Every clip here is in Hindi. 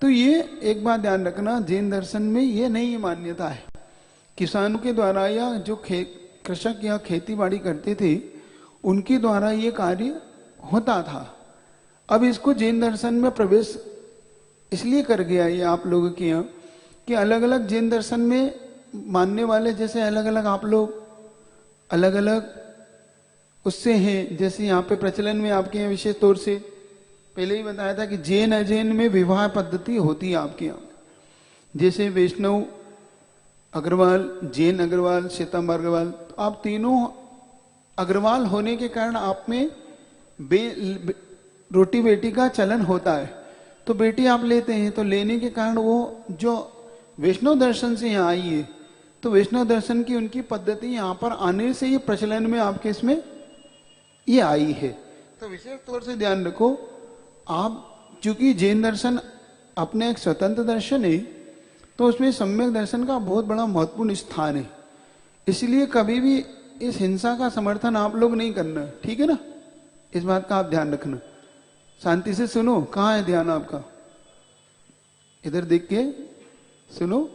तो ये एक बात ध्यान रखना, जैन दर्शन में ये नहीं मान्यता है। किसानों के द्वारा या जो कृषक या खेती बाड़ी करते थे उनके द्वारा ये कार्य होता था। अब इसको जैन दर्शन में प्रवेश इसलिए कर गया ये आप लोगों के यहाँ कि अलग अलग जैन दर्शन में मानने वाले, जैसे अलग अलग आप लोग अलग अलग उससे हैं। जैसे यहाँ पे प्रचलन में आपके यहाँ विशेष तौर से पहले ही बताया था कि जैन अजैन में विवाह पद्धति होती है आपके यहाँ। जैसे वैष्णव अग्रवाल, जैन अग्रवाल, श्वेतांबर अग्रवाल, तो आप तीनों अग्रवाल होने के कारण आप में रोटी बेटी का चलन होता है। तो बेटी आप लेते हैं, तो लेने के कारण वो जो वैष्णव दर्शन से यहाँ आई है, तो वैष्णव दर्शन की उनकी पद्धति यहाँ पर आने से ये प्रचलन में आपके इसमें ये आई है। तो विशेष तौर से ध्यान रखो आप, चूंकि जैन दर्शन अपने एक स्वतंत्र दर्शन है, तो उसमें सम्यक दर्शन का बहुत बड़ा महत्वपूर्ण स्थान है। इसलिए कभी भी इस हिंसा का समर्थन आप लोग नहीं करना, ठीक है ना? इस बात का आप ध्यान रखना। शांति से सुनो, कहाँ है ध्यान आपका? इधर देख के सुनो,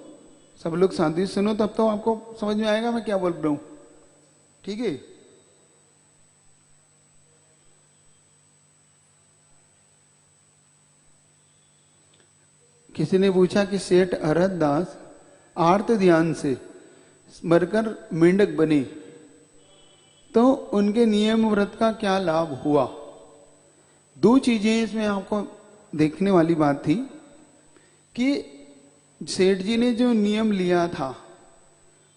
सब लोग शांति से सुनो, तब तो आपको समझ में आएगा मैं क्या बोल रहा हूं, ठीक है? किसी ने पूछा कि सेठ अरहत दास आर्त ध्यान से मरकर मेंढक बने तो उनके नियम व्रत का क्या लाभ हुआ? दो चीजें इसमें आपको देखने वाली बात थी कि सेठ जी ने जो नियम लिया था,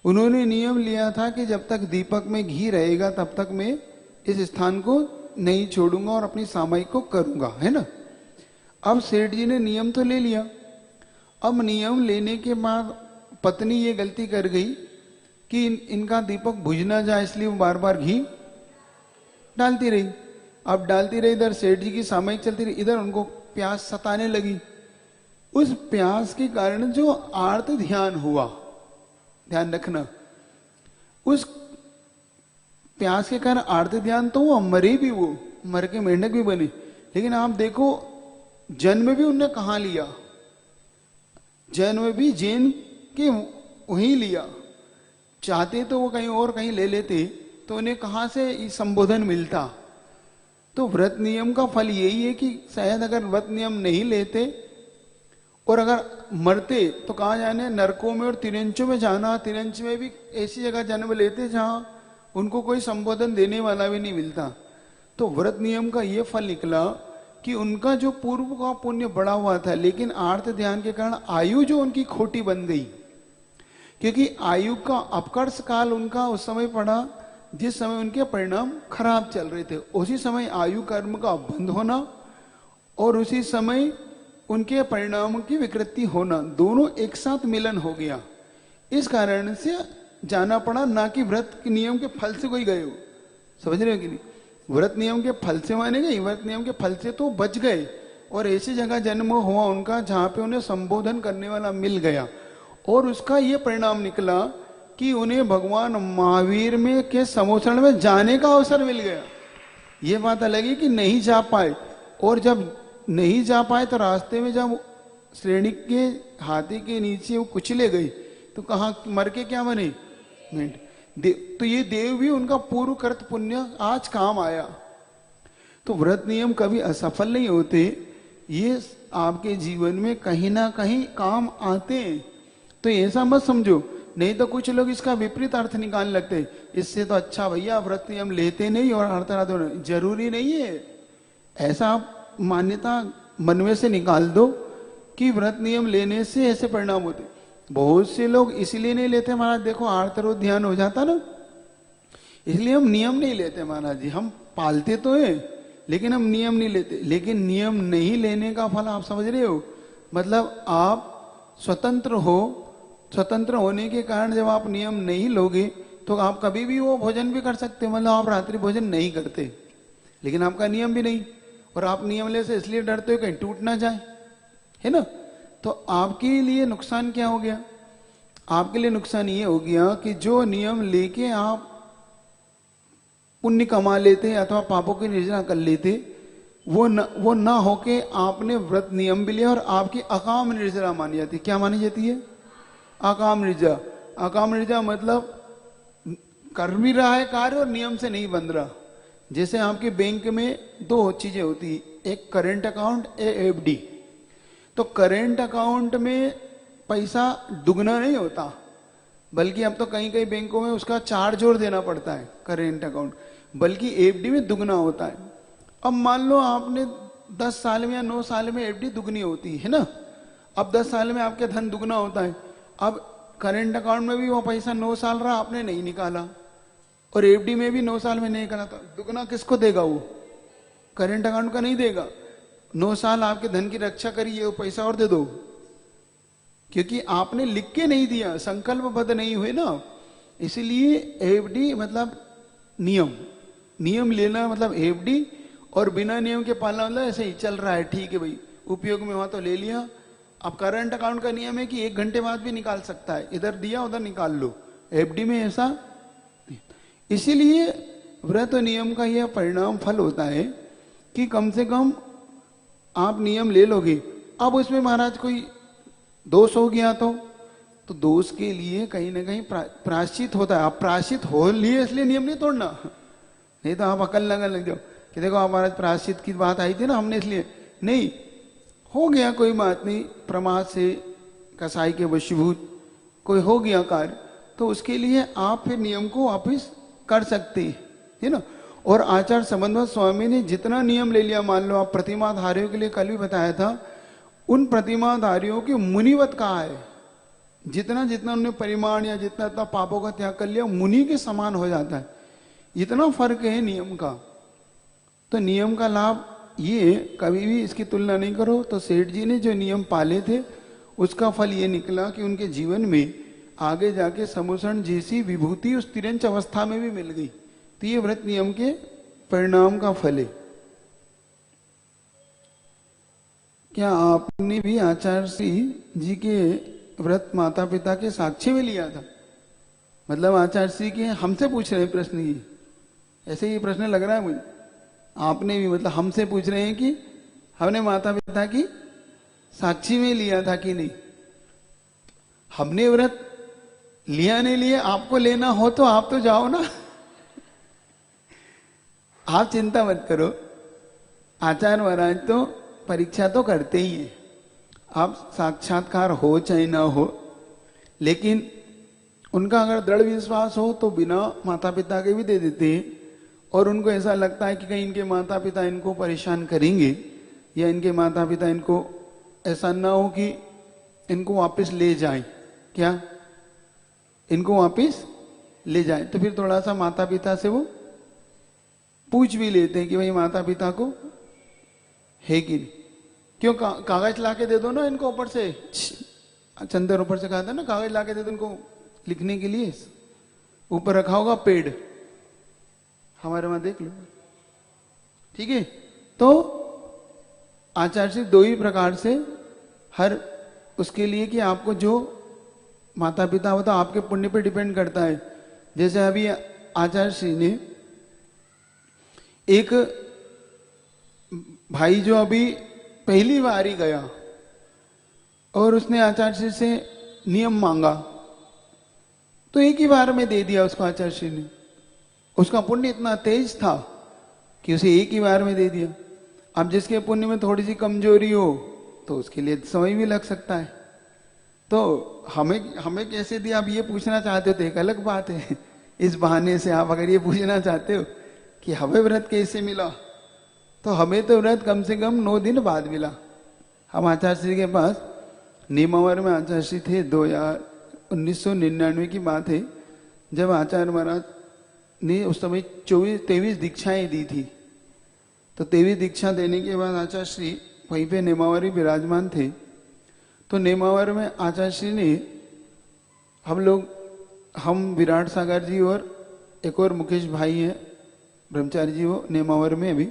उन्होंने नियम लिया था कि जब तक दीपक में घी रहेगा तब तक मैं इस स्थान को नहीं छोड़ूंगा और अपनी सामायिक को करूंगा, है ना? अब सेठ जी ने नियम तो ले लिया। अब नियम लेने के बाद पत्नी ये गलती कर गई कि इनका दीपक बुझ ना जाए, इसलिए वो बार बार घी डालती रही। अब डालती रही, इधर सेठ जी की सामायिक चलती रही, इधर उनको प्यास सताने लगी। उस प्यास के कारण जो आर्त ध्यान हुआ, ध्यान रखना, उस प्यास के कारण आर्त ध्यान तो वो मरे भी, वो मर के मेंढक भी बने। लेकिन आप देखो जन्म भी उनने कहाँ लिया? जन्म भी जैन के वहीं लिया। चाहते तो वो कहीं और कहीं ले लेते, तो उन्हें कहाँ से संबोधन मिलता? तो व्रत नियम का फल यही है कि शायद अगर व्रत नियम नहीं लेते और अगर मरते तो कहाँ जाने? नरकों में और तिरंचों में जाना। तिरंच में भी ऐसी जगह जन्म लेते जहां उनको कोई संबोधन देने वाला भी नहीं मिलता। तो व्रत नियम का ये फल निकला कि उनका जो पूर्व का पुण्य बढ़ा हुआ था, लेकिन आर्त ध्यान के कारण आयु जो उनकी खोटी बन गई, क्योंकि आयु का अपकर्ष काल उनका उस समय पड़ा जिस समय उनके परिणाम खराब चल रहे थे। उसी समय आयु कर्म का बंद होना और उसी समय उनके परिणामों की विकृति होना, दोनों एक साथ मिलन हो गया। इस कारण से जाना पड़ा, ना कि व्रत के नियम के फल से कोई गए हो। समझ रहे हो कि नहीं? व्रत नियम के फल से माने गए, व्रत नियम के फल से तो बच गए और ऐसी जगह जन्म हुआ उनका जहां पे उन्हें संबोधन करने वाला मिल गया। और उसका ये परिणाम निकला कि उन्हें भगवान महावीर में के समोसण में जाने का अवसर मिल गया। ये बात अलग है कि नहीं जा पाए, और जब नहीं जा पाए तो रास्ते में जब श्रेणी के हाथी के नीचे वो कुचले गए तो कहाँ मर के क्या बने? तो ये देव भी उनका पूर्व कृत पुण्य आज काम आया। तो व्रत नियम कभी असफल नहीं होते, ये आपके जीवन में कहीं ना कहीं काम आते हैं। तो ऐसा मत समझो, नहीं तो कुछ लोग इसका विपरीत अर्थ निकालने लगते, इससे तो अच्छा भैया व्रत नियम लेते नहीं और अर्थ जरूरी नहीं है। ऐसा आप मान्यता मन में से निकाल दो कि व्रत नियम लेने से ऐसे परिणाम होते। बहुत से लोग इसलिए नहीं लेते महाराज, देखो आर्तरो ध्यान हो जाता ना, इसलिए हम नियम नहीं लेते महाराज जी। हम पालते तो है लेकिन हम नियम नहीं लेते। लेकिन नियम नहीं लेने का फल आप समझ रहे हो? मतलब आप स्वतंत्र हो, स्वतंत्र होने के कारण जब आप नियम नहीं लोगे तो आप कभी भी वो भोजन भी कर सकते हो। मतलब आप रात्रि भोजन नहीं करते लेकिन आपका नियम भी नहीं, और आप नियम ले से इसलिए डरते हो कहीं टूट ना जाए, है ना? तो आपके लिए नुकसान क्या हो गया? आपके लिए नुकसान ये हो गया कि जो नियम लेके आप पुण्य कमा लेते अथवा पापों की निर्जना कर लेते, वो ना होके आपने व्रत नियम भी लिया और आपकी अकाम निर्जरा मानी जाती है। क्या मानी जाती है? अकाम निर्जरा। अकाम निर्जरा मतलब कर भी रहा है कार्य और नियम से नहीं बंध रहा। जैसे आपके बैंक में दो चीजें होती है, एक करेंट अकाउंट, एक एफडी। तो करेंट अकाउंट में पैसा दुगना नहीं होता, बल्कि अब तो कई कई बैंकों में उसका चार्ज और देना पड़ता है करेंट अकाउंट, बल्कि एफडी में दुगना होता है। अब मान लो आपने 10 साल में या 9 साल में एफडी दुगनी होती है ना, अब 10 साल में आपके धन दुगना होता है। अब करेंट अकाउंट में भी वो पैसा 9 साल रहा, आपने नहीं निकाला, और एफडी में भी 9 साल में नहीं निकाला, था दुगना किसको देगा? वो करेंट अकाउंट का नहीं देगा। 9 साल आपके धन की रक्षा करिए, वो पैसा और दे दो, क्योंकि आपने लिख के नहीं दिया, संकल्पबद्ध नहीं हुए ना। इसलिए एफडी मतलब नियम, नियम लेना मतलब एफडी, और बिना नियम के पालना मतलब ऐसे ही चल रहा है, ठीक है भाई, उपयोग में हुआ तो ले लिया। अब करंट अकाउंट का नियम है कि 1 घंटे बाद भी निकाल सकता है, इधर दिया उधर निकाल लो। एफडी में ऐसा, इसीलिए व्रत नियम का यह परिणाम फल होता है कि कम से कम आप नियम ले लोगे। अब उसमें महाराज कोई दोष हो गया तो दोष के लिए कहीं ना कहीं प्रायश्चित होता है। आप प्रायश्चित हो लिए इसलिए नियम नहीं तोड़ना, नहीं तो आप अकल लगन लग जाओ कि देखो आप महाराज प्रायश्चित की बात आई थी ना, हमने इसलिए नहीं, हो गया कोई बात नहीं, प्रमाद से कसाई के वशीभूत कोई हो गया कार्य, तो उसके लिए आप फिर नियम को वापिस कर सकते है ना। और आचार्य संबंध स्वामी ने जितना नियम ले लिया, मान लो आप प्रतिमाधारियों के लिए कल भी बताया था, उन प्रतिमाधारियों की मुनिवत कहा है, जितना जितना उन्होंने परिमाण या जितना जितना पापों का त्याग कर लिया मुनि के समान हो जाता है। इतना फर्क है नियम का। तो नियम का लाभ ये, कभी भी इसकी तुलना नहीं करो। तो सेठ जी ने जो नियम पाले थे उसका फल ये निकला कि उनके जीवन में आगे जाके समुसरण जैसी विभूति उस तिरंच अवस्था में भी मिल गई। तो ये व्रत नियम के परिणाम का फल है। क्या आपने भी आचार्य जी के व्रत माता पिता के साक्षी में लिया था? मतलब आचार्य जी के हमसे पूछ रहे हैं प्रश्न, ये ऐसे ही प्रश्न लग रहा है मुझे। आपने भी मतलब हमसे पूछ रहे हैं कि हमने माता पिता की साक्षी में लिया था कि नहीं। हमने व्रत लिया नहीं लिया, आपको लेना हो तो आप तो जाओ ना। आप चिंता मत करो, आचार्य महाराज तो परीक्षा तो करते ही हैं। आप साक्षात्कार हो चाहे ना हो, लेकिन उनका अगर दृढ़ विश्वास हो तो बिना माता पिता के भी दे देते हैं। और उनको ऐसा लगता है कि कहीं इनके माता पिता इनको परेशान करेंगे, या इनके माता पिता इनको ऐसा ना हो कि इनको वापस ले जाएं, क्या इनको वापस ले जाएं, तो फिर थोड़ा सा माता पिता से वो पूछ भी लेते हैं कि भाई माता पिता को है कि नहीं। क्यों कागज ला के दे दो ना इनको, ऊपर से चंदर ऊपर से कहा था ना, कागज ला के दे दो इनको लिखने के लिए, ऊपर रखा होगा पेड़, हमारे वहां देख लो, ठीक है। तो आचार्य जी 2 ही प्रकार से हर उसके लिए कि आपको जो माता पिता होता आपके पुण्य पे डिपेंड करता है। जैसे अभी आचार्य श्री ने एक भाई जो अभी पहली बार ही गया और उसने आचार्य श्री से नियम मांगा, तो एक ही बार में दे दिया उसको आचार्य श्री ने। उसका पुण्य इतना तेज था कि उसे एक ही बार में दे दिया। अब जिसके पुण्य में थोड़ी सी कमजोरी हो तो उसके लिए समय भी लग सकता है। तो हमें कैसे दिया, आप ये पूछना चाहते हो तो एक अलग बात है। इस बहाने से आप अगर ये पूछना चाहते हो कि हमें व्रत कैसे मिला, तो हमें तो व्रत कम से कम 9 दिन बाद मिला। हम आचार्य श्री के पास नेमावर में आचार्य श्री थे, 1999 की बात है, जब आचार्य महाराज ने उस समय 23 दीक्षाएं दी थी। तो 23 दीक्षा देने के बाद आचार्य श्री वहीं पे नेमावर ही विराजमान थे। तो नेमावर में आचार्य श्री ने हम विराट सागर जी और एक और मुकेश भाई हैं ब्रह्मचारी जी, वो नेमावर में अभी,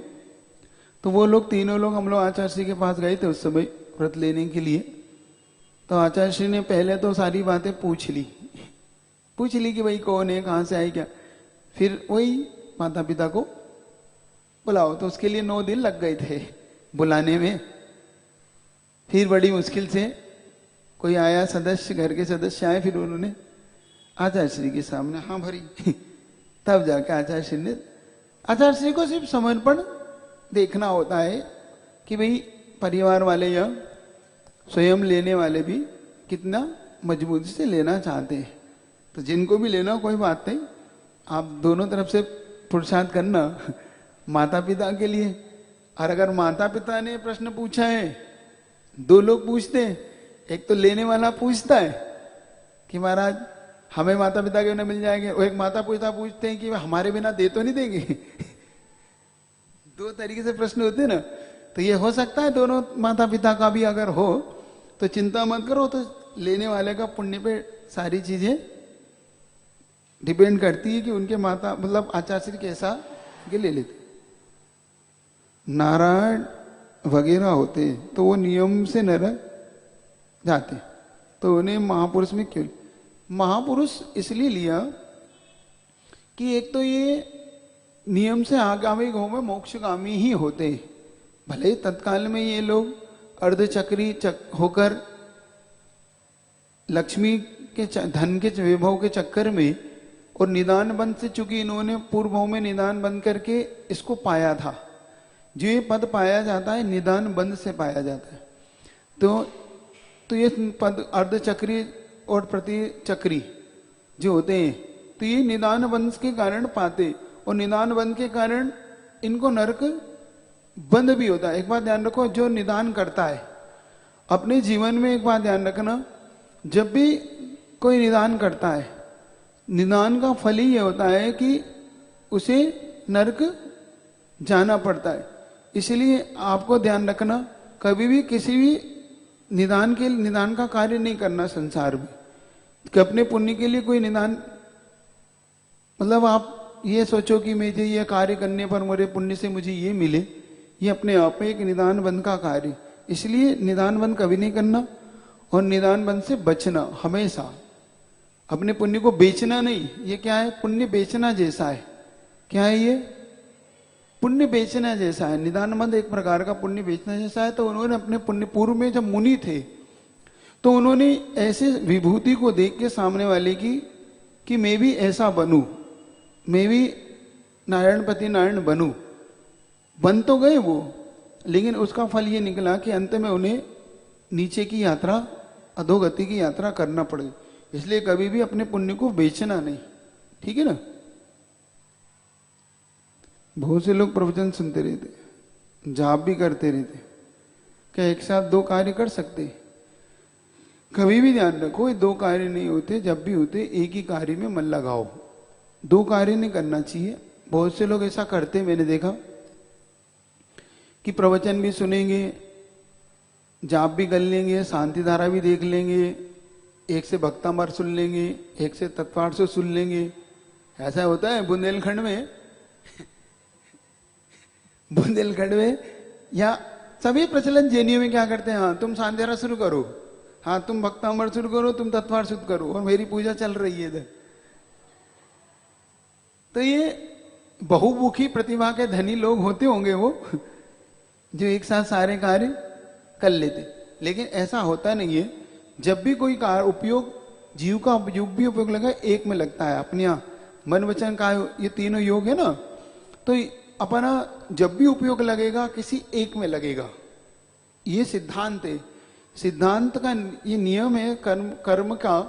तो वो लोग तीनों लोग हम लोग आचार्य श्री के पास गए थे उस समय व्रत लेने के लिए। तो आचार्य श्री ने पहले तो सारी बातें पूछ ली कि भाई कौन है, कहाँ से आए, क्या। फिर वही माता पिता को बुलाओ। तो उसके लिए 9 दिन लग गए थे बुलाने में। फिर बड़ी मुश्किल से कोई आया, सदस्य, घर के सदस्य आए, फिर उन्होंने आचार्य श्री के सामने हाँ भरी तब जाके आचार्य श्री ने, आचार्य श्री को सिर्फ समर्पण देखना होता है कि भाई परिवार वाले या स्वयं लेने वाले भी कितना मजबूती से लेना चाहते हैं। तो जिनको भी लेना कोई बात नहीं, आप दोनों तरफ से पुरुषार्थ करना माता पिता के लिए। और अगर माता पिता ने प्रश्न पूछा है, 2 लोग पूछते हैं, एक तो लेने वाला पूछता है कि महाराज हमें माता पिता के बिना मिल जाएंगे, और एक माता पिता पूछते हैं कि हमारे बिना दे तो नहीं देंगे 2 तरीके से प्रश्न होते हैं ना। तो ये हो सकता है दोनों माता पिता का भी अगर हो तो चिंता मत करो, तो लेने वाले का पुण्य पे सारी चीजें डिपेंड करती है कि उनके माता मतलब आचार्य श्री कैसा के ले लेते। नारायण वगैरह होते तो वो नियम से नरक जाते, तो उन्हें महापुरुष में क्यों? महापुरुष इसलिए लिया कि एक तो ये नियम से आगामी गौ में मोक्षगामी ही होते। भले तत्काल में ये लोग अर्धचक्री होकर लक्ष्मी के धन के वैभव के चक्कर में और निदान बंद से, चूंकि इन्होंने पूर्व में निदान बंद करके इसको पाया था, जो ये पद पाया जाता है निदान बंद से पाया जाता है। तो ये पद अर्धचक्री और प्रतिचक्री जो होते हैं, तो ये निदान बंद के कारण पाते, और निदान बंद के कारण इनको नरक बंद भी होता है। एक बात ध्यान रखो, जो निदान करता है अपने जीवन में, एक बात ध्यान रखना, जब भी कोई निदान करता है, निदान का फल ही ये होता है कि उसे नरक जाना पड़ता है। इसलिए आपको ध्यान रखना, कभी भी किसी भी निदान का कार्य नहीं करना संसार में, कि अपने पुण्य के लिए कोई निदान, मतलब आप ये सोचो कि मुझे ये कार्य करने पर मेरे पुण्य से मुझे ये मिले, ये अपने आप में एक निदान बंद का कार्य। इसलिए निदान बंद कभी नहीं करना, और निदान बंद से बचना हमेशा। अपने पुण्य को बेचना नहीं, ये क्या है? पुण्य बेचना जैसा है। क्या है ये? पुण्य बेचना जैसा है। निदान बंद एक प्रकार का पुण्य बेचना जैसा है। तो उन्होंने अपने पुण्य, पूर्व में जब मुनि थे तो उन्होंने ऐसे विभूति को देख के सामने वाले की कि मैं भी ऐसा बनूं, मैं भी नारायणपति नारायण बनूं। बन तो गए वो, लेकिन उसका फल ये निकला कि अंत में उन्हें नीचे की यात्रा, अधोगति की यात्रा करना पड़े। इसलिए कभी भी अपने पुण्य को बेचना नहीं, ठीक है ना। बहुत से लोग प्रवचन सुनते रहते, जाप भी करते रहते, क्या एक साथ 2 कार्य कर सकते? कभी भी ध्यान रखो, ये 2 कार्य नहीं होते, जब भी होते एक ही कार्य में मन लगाओ। 2 कार्य नहीं करना चाहिए। बहुत से लोग ऐसा करते, मैंने देखा कि प्रवचन भी सुनेंगे, जाप भी कर लेंगे, शांति धारा भी देख लेंगे, एक से भक्तामृत सुन लेंगे, एक से तत्पाठ से सुन लेंगे। ऐसा होता है बुंदेलखंड में बुंदेलखंड में या सभी प्रचलन जेएनयू में क्या करते हैं, हाँ तुम शांति धारा शुरू करो, हाँ तुम भक्तामृत शुरू करो, तुम तत्पाठ शुरू करो, और मेरी पूजा चल रही है इधर। तो ये बहुमुखी प्रतिभा के धनी लोग होते होंगे वो, जो एक साथ सारे कार्य कर लेते। लेकिन ऐसा होता नहीं है। जब भी कोई कार्य उपयोग, जीव का भी उपयोग लगा, एक में लगता है। अपने मन वचन का ये तीनों योग है ना, तो अपना जब भी उपयोग लगेगा किसी एक में लगेगा। ये सिद्धांत है, सिद्धांत का ये नियम है कर्म का,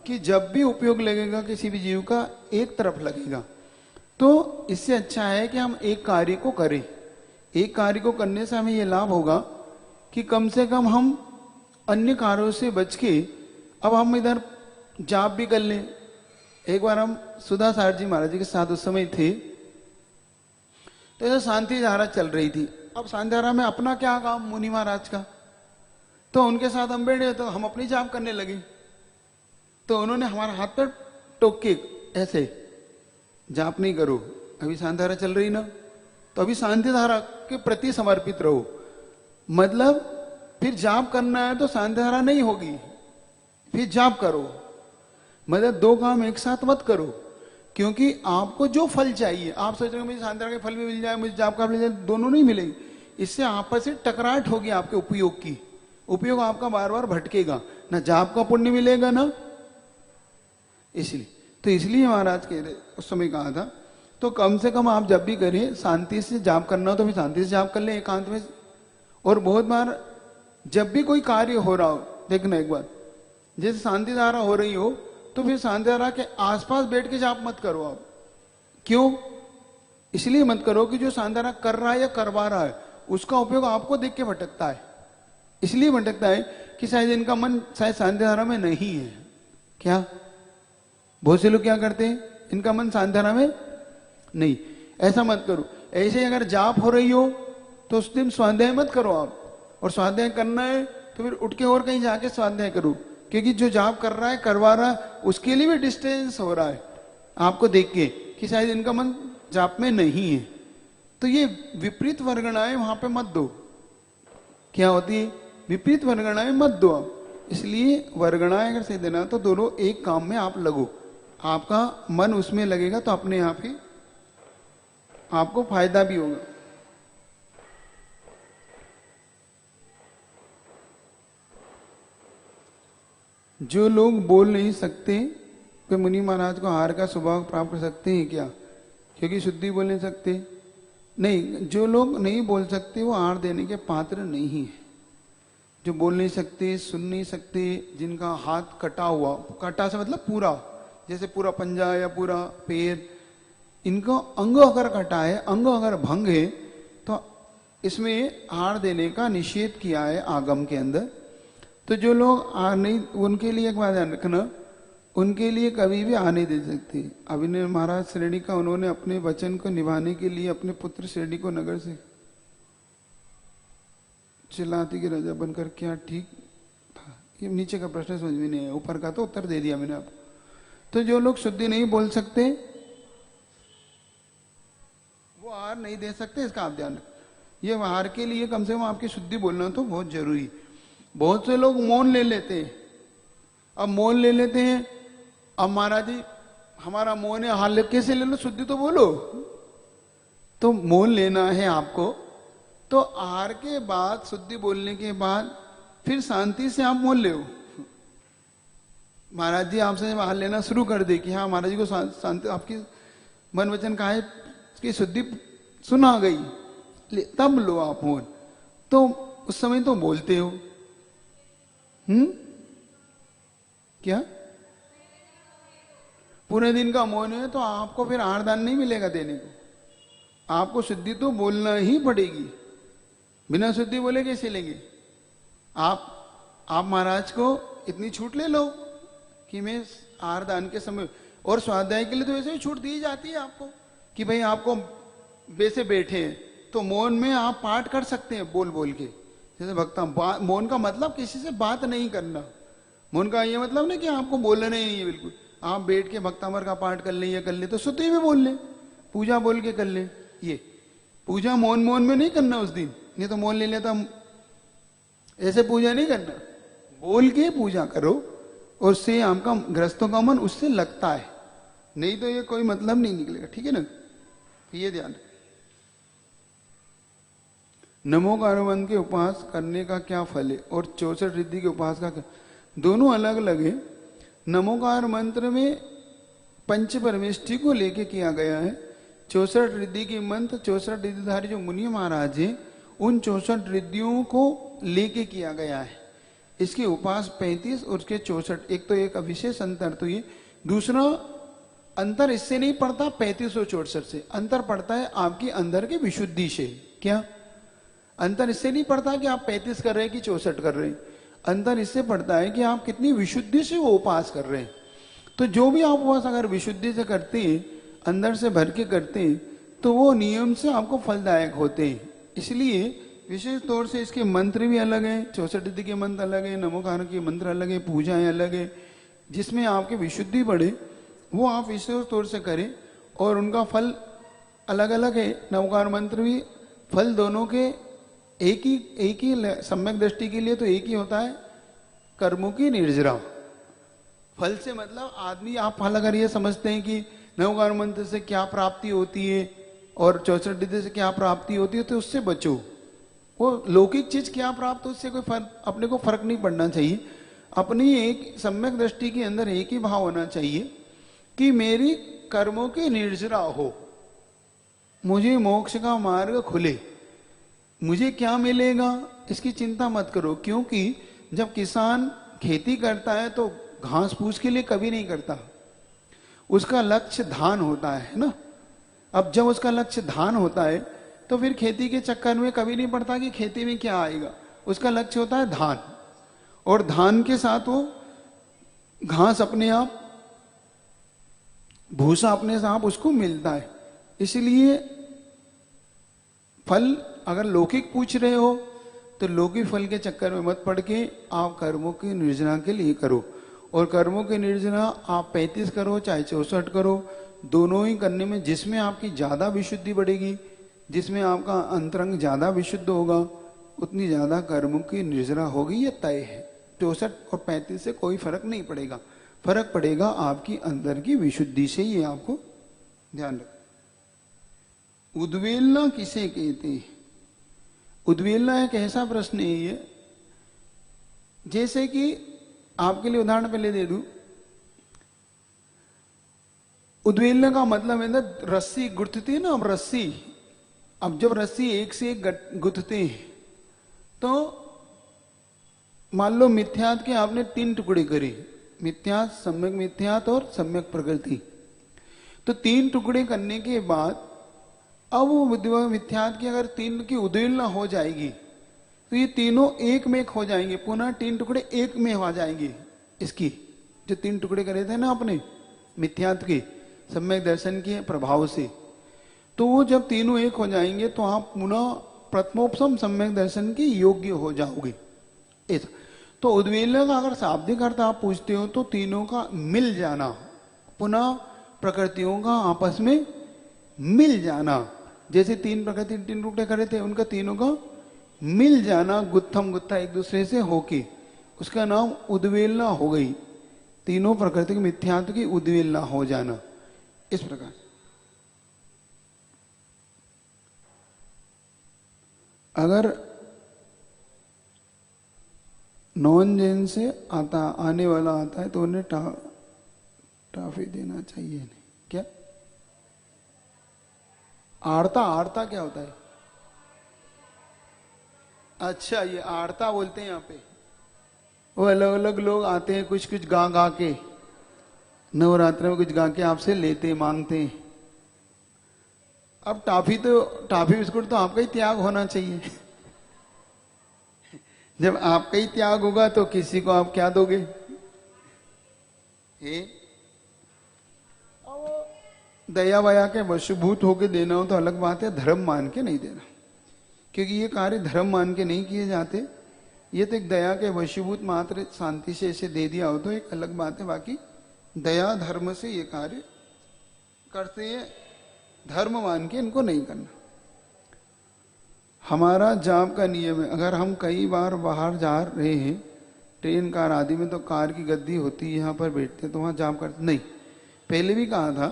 कि जब भी उपयोग लगेगा किसी भी जीव का, एक तरफ लगेगा। तो इससे अच्छा है कि हम एक कार्य को करें। एक कार्य को करने से हमें यह लाभ होगा कि कम से कम हम अन्य कार्यों से बच के, अब हम इधर जाप भी कर लें। एक बार हम सुधा सार जी महाराज जी के साथ उस समय थे, तो ऐसा शांति धारा चल रही थी। अब शांति धारा में अपना क्या काम, मुनि महाराज का, तो उनके साथ हम बैठे, तो हम अपनी जाप करने लगे। तो उन्होंने हमारा हाथ पर टोक के ऐसे, जाप नहीं करो, अभी शांति धारा चल रही ना, तो अभी शांति धारा के प्रति समर्पित रहो। मतलब फिर जाप करना है तो शांति धारा नहीं होगी, फिर जाप करो। मतलब 2 काम एक साथ मत करो। क्योंकि आपको जो फल चाहिए, आप सोच रहे हो मुझे शांति के फल भी मिल जाए, मुझे जाप का मिल जाए, दोनों नहीं मिलेंगे। इससे आपस में टकराहट होगी आपके उपयोग की, उपयोग आपका बार बार भटकेगा, ना जाप का पुण्य मिलेगा ना। इसलिए महाराज कह रहे, उस समय कहा था, तो कम से कम आप जब भी करें शांति से जाप करना हो तो भी शांति से जाप कर ले एकांत में। और बहुत बार जब भी कोई कार्य हो रहा हो, देखना एक बार, जैसे शांति धारा हो रही हो तो फिर शांति धारा के आसपास बैठ के जाप मत करो आप। क्यों? इसलिए मत करो कि जो शांति धारा कर रहा है या करवा रहा है उसका उपयोग आपको देख के भटकता है। इसलिए भटकता है कि शायद इनका मन शायद शांति धारा में नहीं है। क्या बहुत से लोग क्या करते हैं, इनका मन शांति धारा में नहीं। ऐसा मत करो। ऐसे अगर जाप हो रही हो तो उस दिन स्वाध्याय मत करो आप, और स्वाध्याय करना है तो फिर उठ के और कहीं जाके स्वाध्याय करो, क्योंकि जो जाप कर रहा है करवा रहा है उसके लिए भी डिस्टर्बेंस हो रहा है आपको देख के कि शायद इनका मन जाप में नहीं है। तो ये विपरीत वर्गणाएं वहां पे मत दो। क्या होती है? विपरीत वर्गणाएं मत दो आप। इसलिए वर्गणाएं अगर से देना तो दोनों एक काम में आप लगो, आपका मन उसमें लगेगा तो अपने आप ही आपको फायदा भी होगा। जो लोग बोल नहीं सकते वे मुनि महाराज को आहार का स्वभाव प्राप्त कर सकते हैं क्या? क्योंकि शुद्धि बोल नहीं सकते। नहीं, जो लोग नहीं बोल सकते वो आहार देने के पात्र नहीं है। जो बोल नहीं सकते, सुन नहीं सकते, जिनका हाथ कटा हुआ, कटा से मतलब पूरा, जैसे पूरा पंजा या पूरा पैर, इनका अंग अगर कटा है, अंग अगर भंग है, तो इसमें आहार देने का निषेध किया है आगम के अंदर। तो जो लोग आ नहीं, उनके लिए एक बात ध्यान रखना, उनके लिए कभी भी आ नहीं दे सकते। अभिनव महाराज श्रेणी का उन्होंने अपने वचन को निभाने के लिए अपने पुत्र श्रेणी को नगर से चिल्लाती के राजा बनकर, क्या ठीक था? ये नीचे का प्रश्न समझ में नहीं है, ऊपर का तो उत्तर दे दिया मैंने आपको। तो जो लोग शुद्धि नहीं बोल सकते वो आहार नहीं दे सकते, इसका आप ध्यान रखें। ये आहार के लिए कम से कम आपकी शुद्धि बोलना तो बहुत जरूरी। बहुत से लोग मौन ले लेते हैं। अब मौन ले लेते हैं, अब महाराज जी हमारा मौन है, हाल कैसे ले लो, शुद्धि तो बोलो। तो मौन लेना है आपको, तो आहार के बाद, शुद्धि बोलने के बाद फिर शांति से आप मौन ले। महाराज जी आपसे जब आहार लेना शुरू कर दे कि हाँ महाराज जी को शांति, आपकी मन वचन कहा है कि शुद्धि सुना गई, तब लो आप मौन। तो उस समय तो बोलते हो। क्या पूरे दिन का मौन है तो आपको फिर आहार दान नहीं मिलेगा देने को। आपको शुद्धि तो बोलना ही पड़ेगी, बिना शुद्धि बोले कैसे लेंगे आप महाराज को इतनी छूट ले लो कि मैं आहार दान के समय, और स्वाध्याय के लिए तो वैसे ही छूट दी जाती है आपको कि भाई आपको वैसे बैठे हैं तो मौन में आप पाठ कर सकते हैं बोल बोल के, जैसे भक्ता। मौन का मतलब किसी से बात नहीं करना। मौन का ये मतलब नहीं कि आपको बोलना ही नहीं है बिल्कुल। आप बैठ के भक्तामर का पाठ कर ले या कर ले तो शुद्धि में बोल ले, पूजा बोल के कर ले। ये पूजा मौन में नहीं करना उस दिन, नहीं तो मौन ले लेता। ऐसे पूजा नहीं करना, बोल के पूजा करो, और उससे आपका गृहस्थों का मन उससे लगता है, नहीं तो ये कोई मतलब नहीं निकलेगा। ठीक है ना? ये ध्यान। नमोकार मंत्र के उपवास करने का क्या फल है और 64 रिद्धि के उपवास का क्या? दोनों अलग अलग है। नमोकार मंत्र में पंच परमेष्ठी को लेके किया गया है। 64 रिद्धि के मंत्र 64 रिद्धिधारी जो मुनि महाराज है उन 64 रिद्धियों को लेके किया गया है। इसके उपास 35 और उसके 64। एक तो एक अविशेष अंतर तो ये, दूसरा अंतर इससे नहीं पड़ता 35 और 64 से, अंतर पड़ता है आपकी अंदर की विशुद्धि से। क्या अंतर इससे नहीं पड़ता कि आप 35 कर रहे हैं कि 64 कर रहे हैं, अंतर इससे पड़ता है कि आप कितनी विशुद्धि से वो उपास कर रहे हैं। तो जो भी आप उपवास अगर विशुद्धि से करते हैं, अंदर से भर के करते हैं, तो वो नियम से आपको फलदायक होते हैं। इसलिए विशेष तौर से इसके मंत्र भी अलग हैं, 64 रिद्धि के मंत्र अलग है, नमोकार के मंत्र अलग है, पूजाएं अलग है, जिसमें आपकी विशुद्धि बढ़े वो आप विशेष तौर से करें, और उनका फल अलग अलग है। नमोकार मंत्र भी फल दोनों के एक ही सम्यक दृष्टि के लिए तो एक ही होता है, कर्मों की निर्जरा। फल से मतलब आदमी, आप फल अगर ये समझते हैं कि नवकार मंत्र से क्या प्राप्ति होती है और 64 विद्या से क्या प्राप्ति होती है, तो उससे बचो। वो लौकिक चीज क्या प्राप्त हो उससे कोई फर्क, अपने को फर्क नहीं पड़ना चाहिए। अपनी एक सम्यक दृष्टि के अंदर एक ही भाव होना चाहिए कि मेरी कर्मों की निर्जरा हो, मुझे मोक्ष का मार्ग खुले, मुझे क्या मिलेगा इसकी चिंता मत करो। क्योंकि जब किसान खेती करता है तो घास फूस के लिए कभी नहीं करता, उसका लक्ष्य धान होता है ना। अब जब उसका लक्ष्य धान होता है तो फिर खेती के चक्कर में कभी नहीं पड़ता कि खेती में क्या आएगा, उसका लक्ष्य होता है धान, और धान के साथ वो घास अपने आप, भूसा अपने आप उसको मिलता है। इसलिए फल अगर लौकिक पूछ रहे हो तो लौकिक फल के चक्कर में मत पड़ के आप कर्मों की निर्जना के लिए करो। और कर्मों की निर्जना आप 35 करो चाहे 64 करो, दोनों ही करने में जिसमें आपकी ज्यादा विशुद्धि बढ़ेगी, जिसमें आपका अंतरंग ज्यादा विशुद्ध होगा, उतनी ज्यादा कर्मों की निर्जना होगी, ये तय है। 64 और 35 से कोई फर्क नहीं पड़ेगा, फर्क पड़ेगा आपकी अंदर की विशुद्धि से, ये आपको ध्यान रखना। उद्वेलना किसे कहते हैं? उद्वेलना एक ऐसा प्रश्न है ये, जैसे कि आपके लिए उदाहरण पहले दे दूं। उद्वेलना का मतलब है ना, रस्सी गुथती है ना, अब रस्सी, अब जब रस्सी एक से एक गुथते हैं तो मान लो मिथ्यात के आपने 3 टुकड़े करे, मिथ्यात, सम्यक मिथ्यात और सम्यक प्रकृति। तो 3 टुकड़े करने के बाद अब वो मिथ्यात की अगर 3 की उद्वेलना हो जाएगी तो ये तीनों एक में एक हो जाएंगे, पुनः 3 टुकड़े एक में हो जाएंगे। इसकी जो 3 टुकड़े करे थे ना अपने मिथ्यात के सम्यक दर्शन के प्रभाव से, तो वो जब तीनों एक हो जाएंगे तो आप पुनः प्रथमोपसम सम्यक दर्शन के योग्य हो जाओगे। ऐसा तो उद्वेलना का अगर शाब्दिक अर्थ आप पूछते हो तो तीनों का मिल जाना, पुनः प्रकृतियों का आपस में मिल जाना। जैसे 3 प्रकृति 3 टुकड़े करे थे, उनका तीनों का मिल जाना, गुत्थम गुत्था एक दूसरे से होके, उसका नाम उद्वेलना हो गई। तीनों प्रकृति के मिथ्यात्व की उद्वेलना हो जाना, इस प्रकार। अगर नॉन जैन से आने वाला आता है तो उन्हें टाफी देना चाहिए नहीं क्या? आड़ता, आड़ता क्या होता है? अच्छा, ये आड़ता बोलते हैं यहाँ पे। वो अलग अलग लोग आते हैं, कुछ कुछ गा गा के, नवरात्र में कुछ गा के आपसे लेते मांगते। अब टाफी बिस्कुट तो आपका ही त्याग होना चाहिए। जब आपका ही त्याग होगा तो किसी को आप क्या दोगे? दया वया के वशभूत होके देना हो तो अलग बात है, धर्म मान के नहीं देना, क्योंकि ये कार्य धर्म मान के नहीं किए जाते। ये तो एक दया के वशीभूत मात्र शांति से इसे दे दिया हो तो एक अलग बात है, बाकी दया धर्म से ये कार्य करते हैं, धर्म मान के इनको नहीं करना। हमारा जाप का नियम है, अगर हम कई बार बाहर जा रहे हैं ट्रेन कार आदि में, तो कार की गद्दी होती है, यहाँ पर बैठते तो वहां जाप करते नहीं। पहले भी कहा था,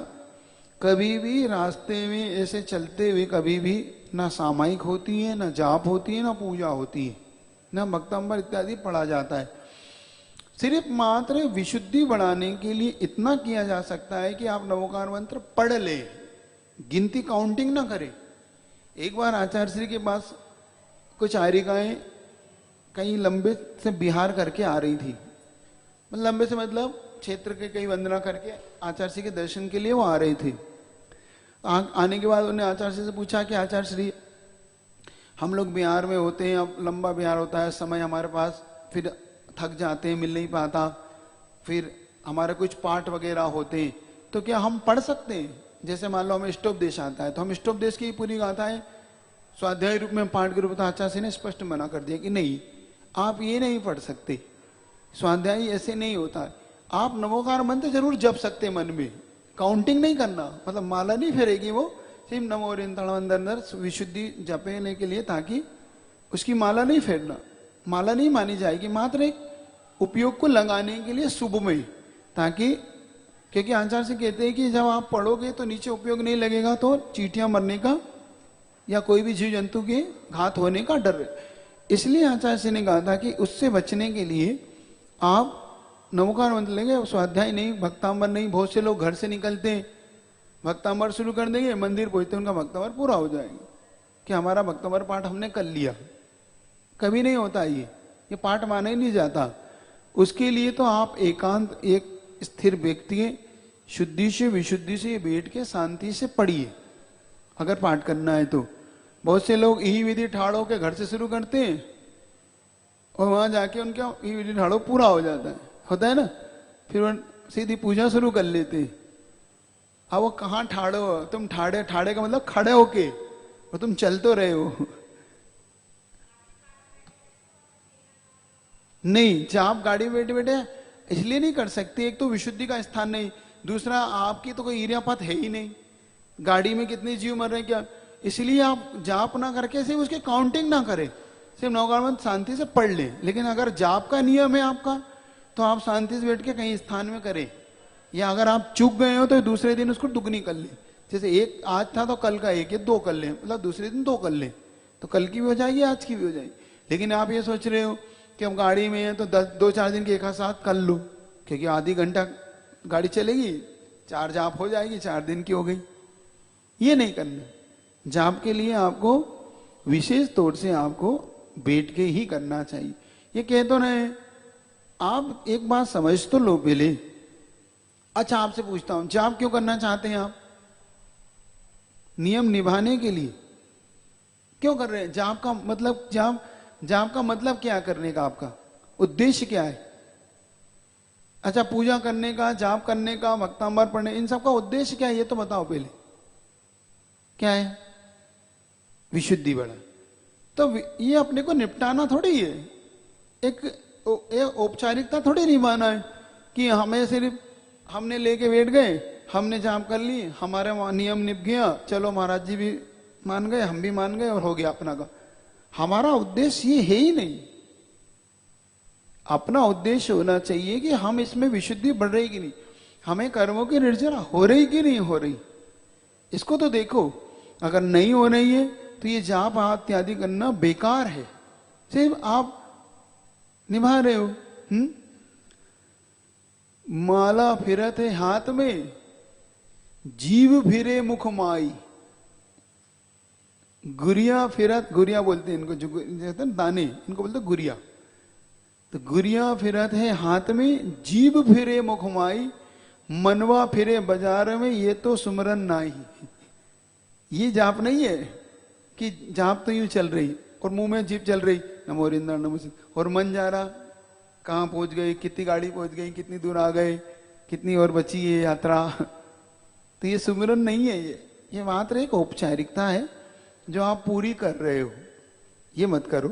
कभी भी रास्ते में ऐसे चलते हुए कभी भी ना सामायिक होती है, ना जाप होती है, ना पूजा होती है, ना भक्तांबर इत्यादि पढ़ा जाता है। सिर्फ मात्र विशुद्धि बढ़ाने के लिए इतना किया जा सकता है कि आप नवोकार मंत्र पढ़ ले, गिनती काउंटिंग ना करें। एक बार आचार्य श्री के पास कुछ आर्यिकाएं कहीं लंबे से बिहार करके आ रही थी, लंबे से मतलब क्षेत्र के कई वंदना करके आचार्य श्री के दर्शन के लिए वो आ रहे थे। आने के बाद उन्हें आचार्य श्री से पूछा कि आचार्य श्री, हम लोग बिहार में होते हैं, अब लंबा बिहार होता है, समय हमारे पास, फिर थक जाते हैं, मिल नहीं पाता, फिर हमारे कुछ पाठ वगैरह होते हैं, तो क्या हम पढ़ सकते हैं? जैसे मान लो हमें इष्टोपदेश आता है तो हम इष्टोपदेश की पूरी गाथाएं स्वाध्याय रूप में पाठ के रूप में आचार्य श्री ने स्पष्ट मना कर दिया कि नहीं, आप ये नहीं पढ़ सकते, स्वाध्याय ऐसे नहीं होता है। आप नमोकार मंत्र जरूर जप सकते, मन में काउंटिंग नहीं करना, मतलब माला नहीं फेरेगी वो, सिर्फ नमो अंदर विशुद्धि जपने के लिए, ताकि उसकी माला नहीं फेरना, माला नहीं मानी जाएगी, मात्र एक उपयोग को लगाने के लिए शुभ में, ताकि क्योंकि आचार्य से कहते हैं कि जब आप पढ़ोगे तो नीचे उपयोग नहीं लगेगा तो चींटियां मरने का या कोई भी जीव जंतु के घात होने का डर है। इसलिए आचार्य जी ने कहा था कि उससे बचने के लिए आप नमोकार मंत्र लेंगे, स्वाध्याय नहीं, भक्तांबर नहीं। बहुत से लोग घर से निकलते हैं, भक्तांबर शुरू कर देंगे, मंदिर पहुंचते उनका भक्तांबर पूरा हो जाएगा कि हमारा भक्तांबर पाठ हमने कर लिया। कभी नहीं होता ये पाठ माना ही नहीं जाता। उसके लिए तो आप एकांत एक स्थिर व्यक्ति शुद्धि से विशुद्धि से बैठ के शांति से पढ़िए अगर पाठ करना है तो। बहुत से लोग यही विधि ठाड़ो के घर से शुरू करते हैं और वहां जाके उनका यही विधि ठाड़ो पूरा हो जाता है, होता है ना, फिर वो सीधी पूजा शुरू कर लेते। अब वो कहाँ ठाड़ो, तुम ठाड़े, ठाड़े का मतलब खड़े होके, और तुम चल तो रहे हो। नहीं, जाप गाड़ी में बैठे बैठे इसलिए नहीं कर सकते, एक तो विशुद्धि का स्थान नहीं, दूसरा आपकी तो कोई ईर्यापत है ही नहीं, गाड़ी में कितने जीव मर रहे हैं क्या, इसलिए आप जाप ना करके सिर्फ उसकी काउंटिंग ना करें, सिर्फ नवकार मंत्र शांति से पढ़ लें। लेकिन अगर जाप का नियम है आपका तो आप शांति से बैठ के कहीं स्थान में करें, या अगर आप चूक गए हो तो दूसरे दिन उसको दुगनी कर लें। जैसे एक आज था तो कल का एक, या दो कर लें, मतलब दूसरे दिन दो कर लें, तो कल की भी हो जाएगी, आज की भी हो जाएगी। लेकिन आप ये सोच रहे हो कि हम गाड़ी में हैं तो 2-4 दिन के एक साथ कर लो, क्योंकि आधी घंटा गाड़ी चलेगी, 4 जाप हो जाएगी, 4 दिन की हो गई। ये नहीं करना। जाप के लिए आपको विशेष तौर से आपको बैठ के ही करना चाहिए। ये कह तो रहे, आप एक बात समझ तो लो पहले। अच्छा, आपसे पूछता हूं, जाप क्यों करना चाहते हैं आप? नियम निभाने के लिए क्यों कर रहे हैं? जाप का मतलब, जाप का मतलब क्या करने का, आपका उद्देश्य क्या है? अच्छा, पूजा करने का, जाप करने का, भक्तांबर पढ़ने, इन सब का उद्देश्य क्या है ये तो बताओ पहले, क्या है? विशुद्धि बढ़ा। तो ये अपने को निपटाना थोड़ी है, एक औपचारिकता थोड़ी निभाना है कि हमें सिर्फ हमने लेके बैठ गए, हमने जाप कर ली, हमारे नियम निभ गया, चलो महाराज जी भी मान गए, हम भी मान गए और हो गया अपना का। हमारा उद्देश्य ये है ही नहीं। अपना उद्देश्य होना चाहिए कि हम इसमें विशुद्धि बढ़ रही कि नहीं, हमें कर्मों की निर्जरा हो रही कि नहीं हो रही, इसको तो देखो। अगर नहीं हो रही है तो ये जाप इत्यादि करना बेकार है, सिर्फ आप निभा रहे हो। माला फिरत है हाथ में, जीव फिरे मुख माई। गुरिया फिरत, गुरिया बोलते हैं इनको, जो कहते हैं दाने, इनको बोलते गुरिया। तो गुरिया फिरत है हाथ में, जीव फिरे मुख माई, मनवा फिरे बाजार में, ये तो सुमरन नाही। ये जाप नहीं है कि जाप तो यूं चल रही और मुंह में जीभ चल रही, नमो रिंदा नमो, और मन जा रहा कहाँ पहुंच गए, कितनी गाड़ी पहुंच गई, कितनी दूर आ गए, कितनी और बची है यात्रा। तो ये सुमिरन नहीं है, ये मात्र एक औपचारिकता है जो आप पूरी कर रहे हो। ये मत करो,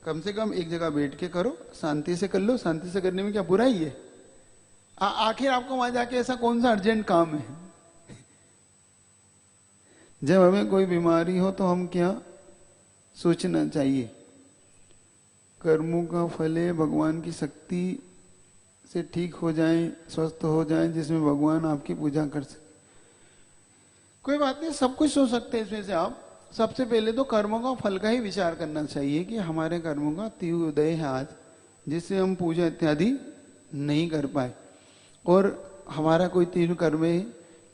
कम से कम एक जगह बैठ के करो, शांति से कर लो। शांति से करने में क्या बुराई है? आखिर आपको वहां जाके ऐसा कौन सा अर्जेंट काम है? जब हमें कोई बीमारी हो तो हम क्या सोचना चाहिए? कर्मों का फल है भगवान की शक्ति से ठीक हो जाए, स्वस्थ हो जाए, जिसमें भगवान आपकी पूजा कर सके। कोई बात नहीं, सब कुछ सोच सकते हैं इसमें से आप। सबसे पहले तो कर्मों का फल का ही विचार करना चाहिए कि हमारे कर्मों का तीव्र उदय है आज, जिससे हम पूजा इत्यादि नहीं कर पाए, और हमारा कोई तीव्र कर्म है।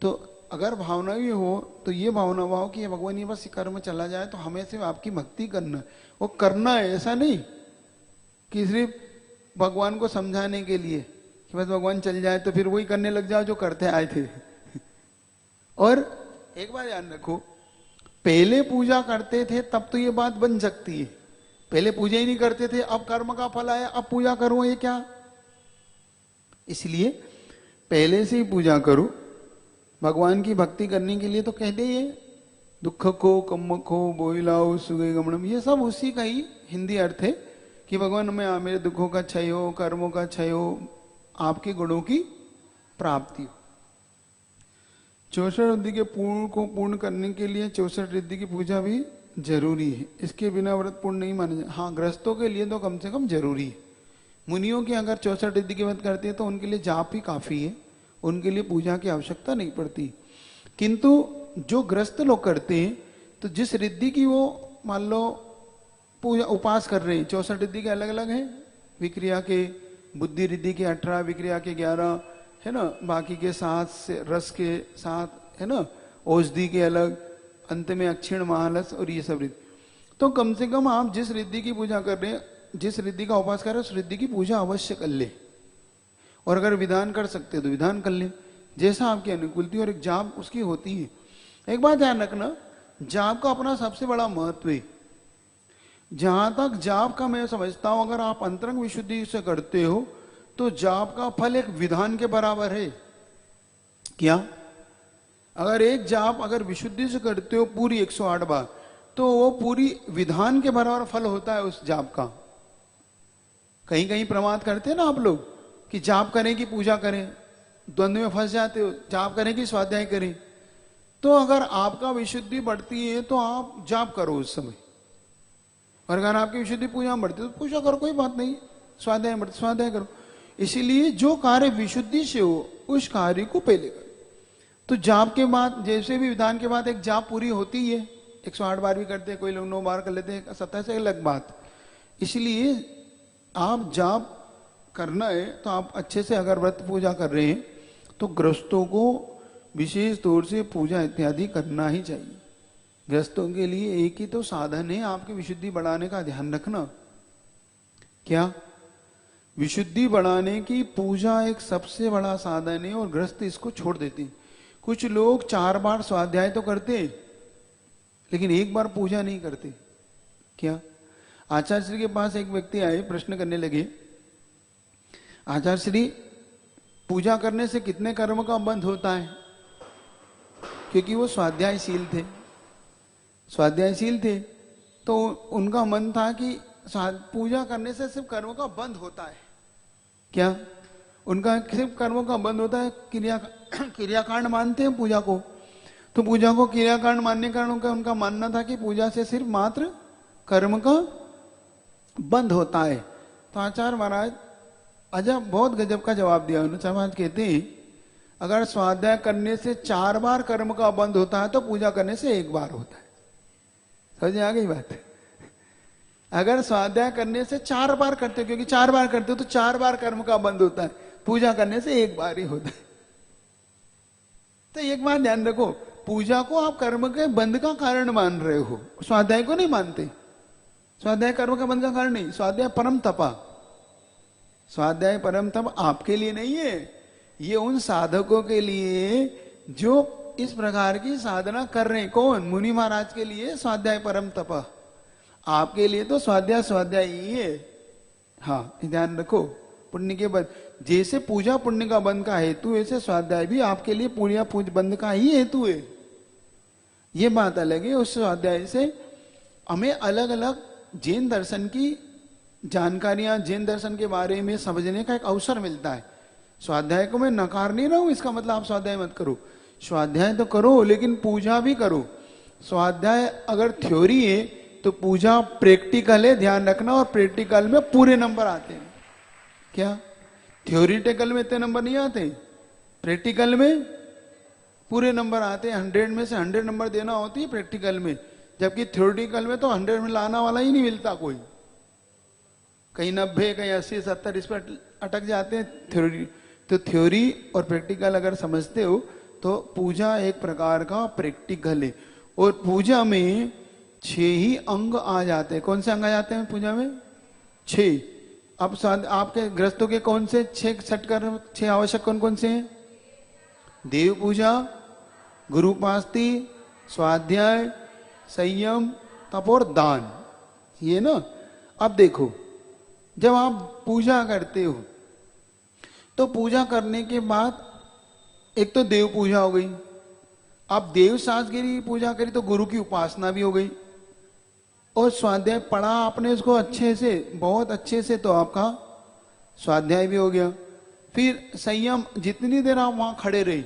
तो अगर भावना भी हो तो ये भावना भाव कि भगवान ये बस कर्म चला जाए तो हमें सिर्फ आपकी भक्ति करना है, वो करना है, ऐसा नहीं कि सिर्फ भगवान को समझाने के लिए कि बस भगवान चल जाए तो फिर वही करने लग जाओ जो करते आए थे। और एक बार ध्यान रखो, पहले पूजा करते थे तब तो ये बात बन सकती है, पहले पूजा ही नहीं करते थे, अब कर्म का फल आया अब पूजा करो, ये क्या? इसलिए पहले से ही पूजा करो। भगवान की भक्ति करने के लिए तो कहते ही दुख को कम को बोइलाओ सुगे गमनम, ये सब उसी का ही हिंदी अर्थ है कि भगवान में मेरे दुखों का क्षय हो, कर्मों का क्षय हो, आपके गुणों की प्राप्ति हो। 64 रिद्धि के पूर्ण को पूर्ण करने के लिए 64 रिद्धि की पूजा भी जरूरी है, इसके बिना व्रत पूर्ण नहीं माना जाए। हाँ, गृहस्थों के लिए तो कम से कम जरूरी है। मुनियों की अगर 64 रिद्धि की व्रत करते हैं तो उनके लिए जाप ही काफी है, उनके लिए पूजा की आवश्यकता नहीं पड़ती। किंतु जो ग्रस्त लोग करते हैं, तो जिस रिद्धि की वो मान लो पूजा उपास कर रहे हैं, 64 रिद्धि के अलग अलग हैं, विक्रिया के, बुद्धि रिद्धि के 18, विक्रिया के 11 है ना, बाकी के 7 से रस के 7 है ना, औषधि के अलग, अंत में अक्षीण महालस और ये सब रिद्धि। तो कम से कम आप जिस रिद्धि की पूजा कर रहे हैं, जिस रिद्धि का उपास कर रहे हैं, उस रिद्धि की पूजा अवश्य कर ले। और अगर विधान कर सकते तो विधान कर ले, जैसा आपकी अनुकूलती। और एक जाप उसकी होती है। एक बात ध्यान रखना, जाप का अपना सबसे बड़ा महत्व है। जहां तक जाप का मैं समझता हूं, अगर आप अंतरंग विशुद्धि से करते हो तो जाप का फल एक विधान के बराबर है। क्या? अगर एक जाप अगर विशुद्धि से करते हो पूरी 108 बार, तो वो पूरी विधान के बराबर फल होता है उस जाप का। कहीं कहीं प्रमाद करते हैं ना आप लोग कि जाप करें कि पूजा करें, द्वंद्व में फंस जाते हो, जाप करें कि स्वाध्याय करें। तो अगर आपका विशुद्धि बढ़ती है तो आप जाप करो उस समय, और अगर आपकी विशुद्धि पूजा में बढ़ती है तो पूजा करो, कोई बात नहीं, स्वाध्याय बढ़ती स्वाध्याय करो। इसीलिए जो कार्य विशुद्धि से हो उस कार्य को पहले करो। तो जाप के बाद, जैसे भी विधान के बाद एक जाप पूरी होती है, 108 बार भी करते हैं, कोई लोग 9 बार कर लेते हैं, 27 से अलग बात। इसलिए आप जाप करना है तो आप अच्छे से अगर व्रत पूजा कर रहे हैं तो गृहस्थों को विशेष तौर से पूजा इत्यादि करना ही चाहिए। गृहस्थों के लिए एक ही तो साधन है आपकी विशुद्धि बढ़ाने का, ध्यान रखना। क्या? विशुद्धि बढ़ाने की पूजा एक सबसे बड़ा साधन है, और गृहस्थ इसको छोड़ देते हैं। कुछ लोग 4 बार स्वाध्याय तो करते लेकिन 1 बार पूजा नहीं करते। क्या? आचार्य श्री के पास एक व्यक्ति आए, प्रश्न करने लगे, आचार्य श्री पूजा करने से कितने कर्म का बंध होता है? क्योंकि वो स्वाध्यायशील थे, स्वाध्यायशील थे, तो उनका मन था कि पूजा करने से सिर्फ कर्म का बंध होता है। क्या? उनका सिर्फ कर्मों का बंद होता है, क्रियाकांड मानते हैं पूजा को, तो पूजा को क्रियाकांड मानने का उनका मानना था कि पूजा से सिर्फ मात्र कर्म का बंद होता है। तो आचार्य महाराज अजब बहुत गजब का जवाब दिया उन्होंने। महाराज कहते हैं अगर स्वाध्याय करने से 4 बार कर्म का बंद होता है तो पूजा करने से 1 बार होता है। समझ आ गई बात? अगर स्वाध्याय करने से 4 बार करते हो, क्योंकि 4 बार करते हो तो 4 बार कर्म का बंद होता है, पूजा करने से 1 बार ही होता है। तो एक बात ध्यान रखो, पूजा को आप कर्म के बंद का कारण मान रहे हो, स्वाध्याय को नहीं मानते। स्वाध्याय कर्म का बंद का कारण नहीं, स्वाध्याय परम तपा, स्वाध्याय परम तप आपके लिए नहीं है, ये उन साधकों के लिए जो इस प्रकार की साधना कर रहे हैं। कौन? मुनि महाराज के लिए स्वाध्याय परम तप, आपके लिए तो स्वाध्याय स्वाध्याय ही है। हाँ, ध्यान रखो, पुण्य के बंद, जैसे पूजा पुण्य का बंद का हेतु, ऐसे स्वाध्याय भी आपके लिए पुण्य पूज बंद का ही हेतु है। ये बात अलग है। उस स्वाध्याय से हमें अलग अलग जैन दर्शन की जानकारियां, जैन दर्शन के बारे में समझने का एक अवसर मिलता है। स्वाध्याय को मैं नकार नहीं रहा हूं, इसका मतलब आप स्वाध्याय मत करो, स्वाध्याय तो करो, लेकिन पूजा भी करो। स्वाध्याय अगर थ्योरी है तो पूजा प्रैक्टिकल है, ध्यान रखना। और प्रैक्टिकल में पूरे नंबर आते हैं। क्या? थ्योरिटिकल में इतने नंबर नहीं आते, प्रैक्टिकल में पूरे नंबर आते हैं। 100 में से 100 नंबर देना होती है प्रैक्टिकल में, जबकि थ्योरिटिकल में तो 100 में लाना वाला ही नहीं मिलता कोई, कहीं 90, कहीं 80, 70 इस पर अटक जाते हैं थ्योरी। तो थ्योरी और प्रैक्टिकल अगर समझते हो तो पूजा एक प्रकार का प्रैक्टिकल है। और पूजा में 6 ही अंग आ जाते हैं। कौन से अंग आ जाते हैं पूजा में? 6। अब आपके गृहस्थों के कौन से 6 सटकर 6 आवश्यक कौन कौन से हैं? देव पूजा, गुरुपास्ति, स्वाध्याय, संयम, तप और दान, ये ना। अब देखो, जब आप पूजा करते हो तो पूजा करने के बाद एक तो देव पूजा हो गई, आप देव शास्त्री पूजा करी तो गुरु की उपासना भी हो गई, और स्वाध्याय पढ़ा आपने उसको अच्छे से, बहुत अच्छे से, तो आपका स्वाध्याय भी हो गया। फिर संयम, जितनी देर आप वहां खड़े रहे,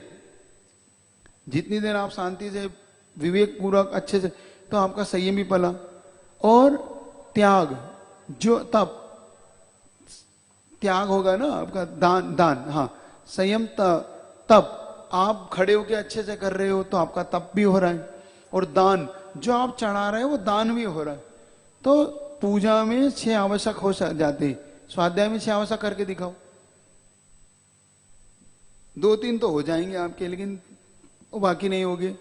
जितनी देर आप शांति से विवेक पूर्वक अच्छे से, तो आपका संयम भी पला। और त्याग, जो तप, त्याग होगा ना आपका, दान, दान, हाँ, संयम तप, आप खड़े होके अच्छे से कर रहे हो तो आपका तप भी हो रहा है, और दान, जो आप चढ़ा रहे हो वो दान भी हो रहा है। तो पूजा में 6 आवश्यक हो जाते, स्वाध्याय में 6 आवश्यक करके दिखाओ। 2-3 तो हो जाएंगे आपके, लेकिन वो बाकी नहीं होंगे।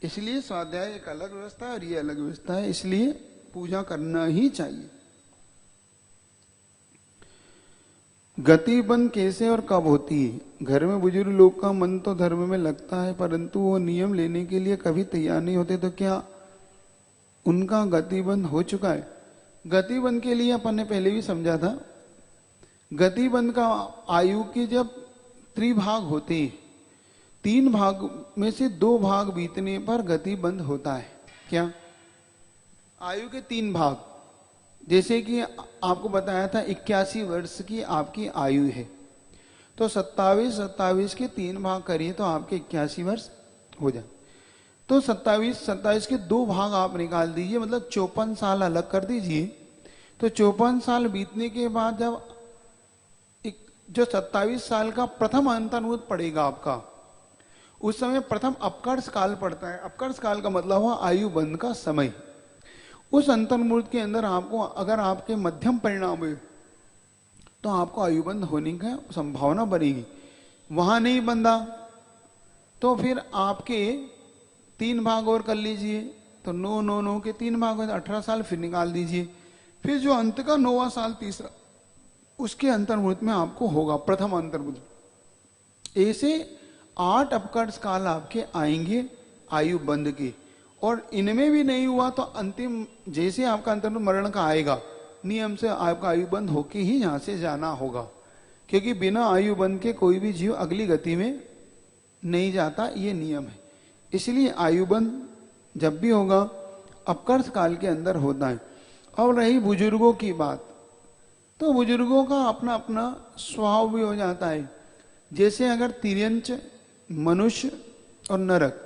इसलिए स्वाध्याय एक अलग व्यवस्था है और ये अलग व्यवस्था है, इसलिए पूजा करना ही चाहिए। गति बंद कैसे और कब होती है? घर में बुजुर्ग लोग का मन तो धर्म में लगता है, परंतु वो नियम लेने के लिए कभी तैयार नहीं होते, तो क्या उनका गति बंद हो चुका है? गति बंद के लिए अपन ने पहले भी समझा था, गति बंद का आयु के जब त्रिभाग होते हैं, 3 भाग में से 2 भाग बीतने पर गति बंद होता है। क्या? आयु के 3 भाग, जैसे कि आपको बताया था 81 वर्ष की आपकी आयु है, तो 27 के 3 भाग करिए तो आपके 81 वर्ष हो जाए। तो 27 के 2 भाग आप निकाल दीजिए, मतलब 54 साल अलग कर दीजिए। तो 54 साल बीतने के बाद जब जो 27 साल का प्रथम अंतर्मुहूर्त पड़ेगा आपका, उस समय प्रथम अपकर्ष काल पड़ता है। अपकर्ष काल का मतलब हुआ आयु बंद का समय। उस अंतर्मुहूर्त के अंदर आपको, अगर आपके मध्यम परिणाम है तो आपको आयुबंद होने की संभावना बनेगी। वहां नहीं बंधा तो फिर आपके 3 भाग और कर लीजिए, तो 9 के 3 भाग, 18 साल फिर निकाल दीजिए। फिर जो अंत का 9वां साल तीसरा, उसके अंतर्मुहूर्त में आपको होगा प्रथम अंतर्मुहूर्त। ऐसे 8 अपकर्ष काल आपके आएंगे आयु बंद के, और इनमें भी नहीं हुआ तो अंतिम जैसे आपका अंतर्मुहूर्त मरण का आएगा, नियम से आपका आयु बंद होके ही यहां से जाना होगा, क्योंकि बिना आयु बंद के कोई भी जीव अगली गति में नहीं जाता, ये नियम है। इसलिए आयु बंद जब भी होगा अपकर्ष काल के अंदर होता है। और रही बुजुर्गों की बात, तो बुजुर्गों का अपना अपना स्वभाव भी हो जाता है। जैसे अगर तिर्यंच, मनुष्य और नरक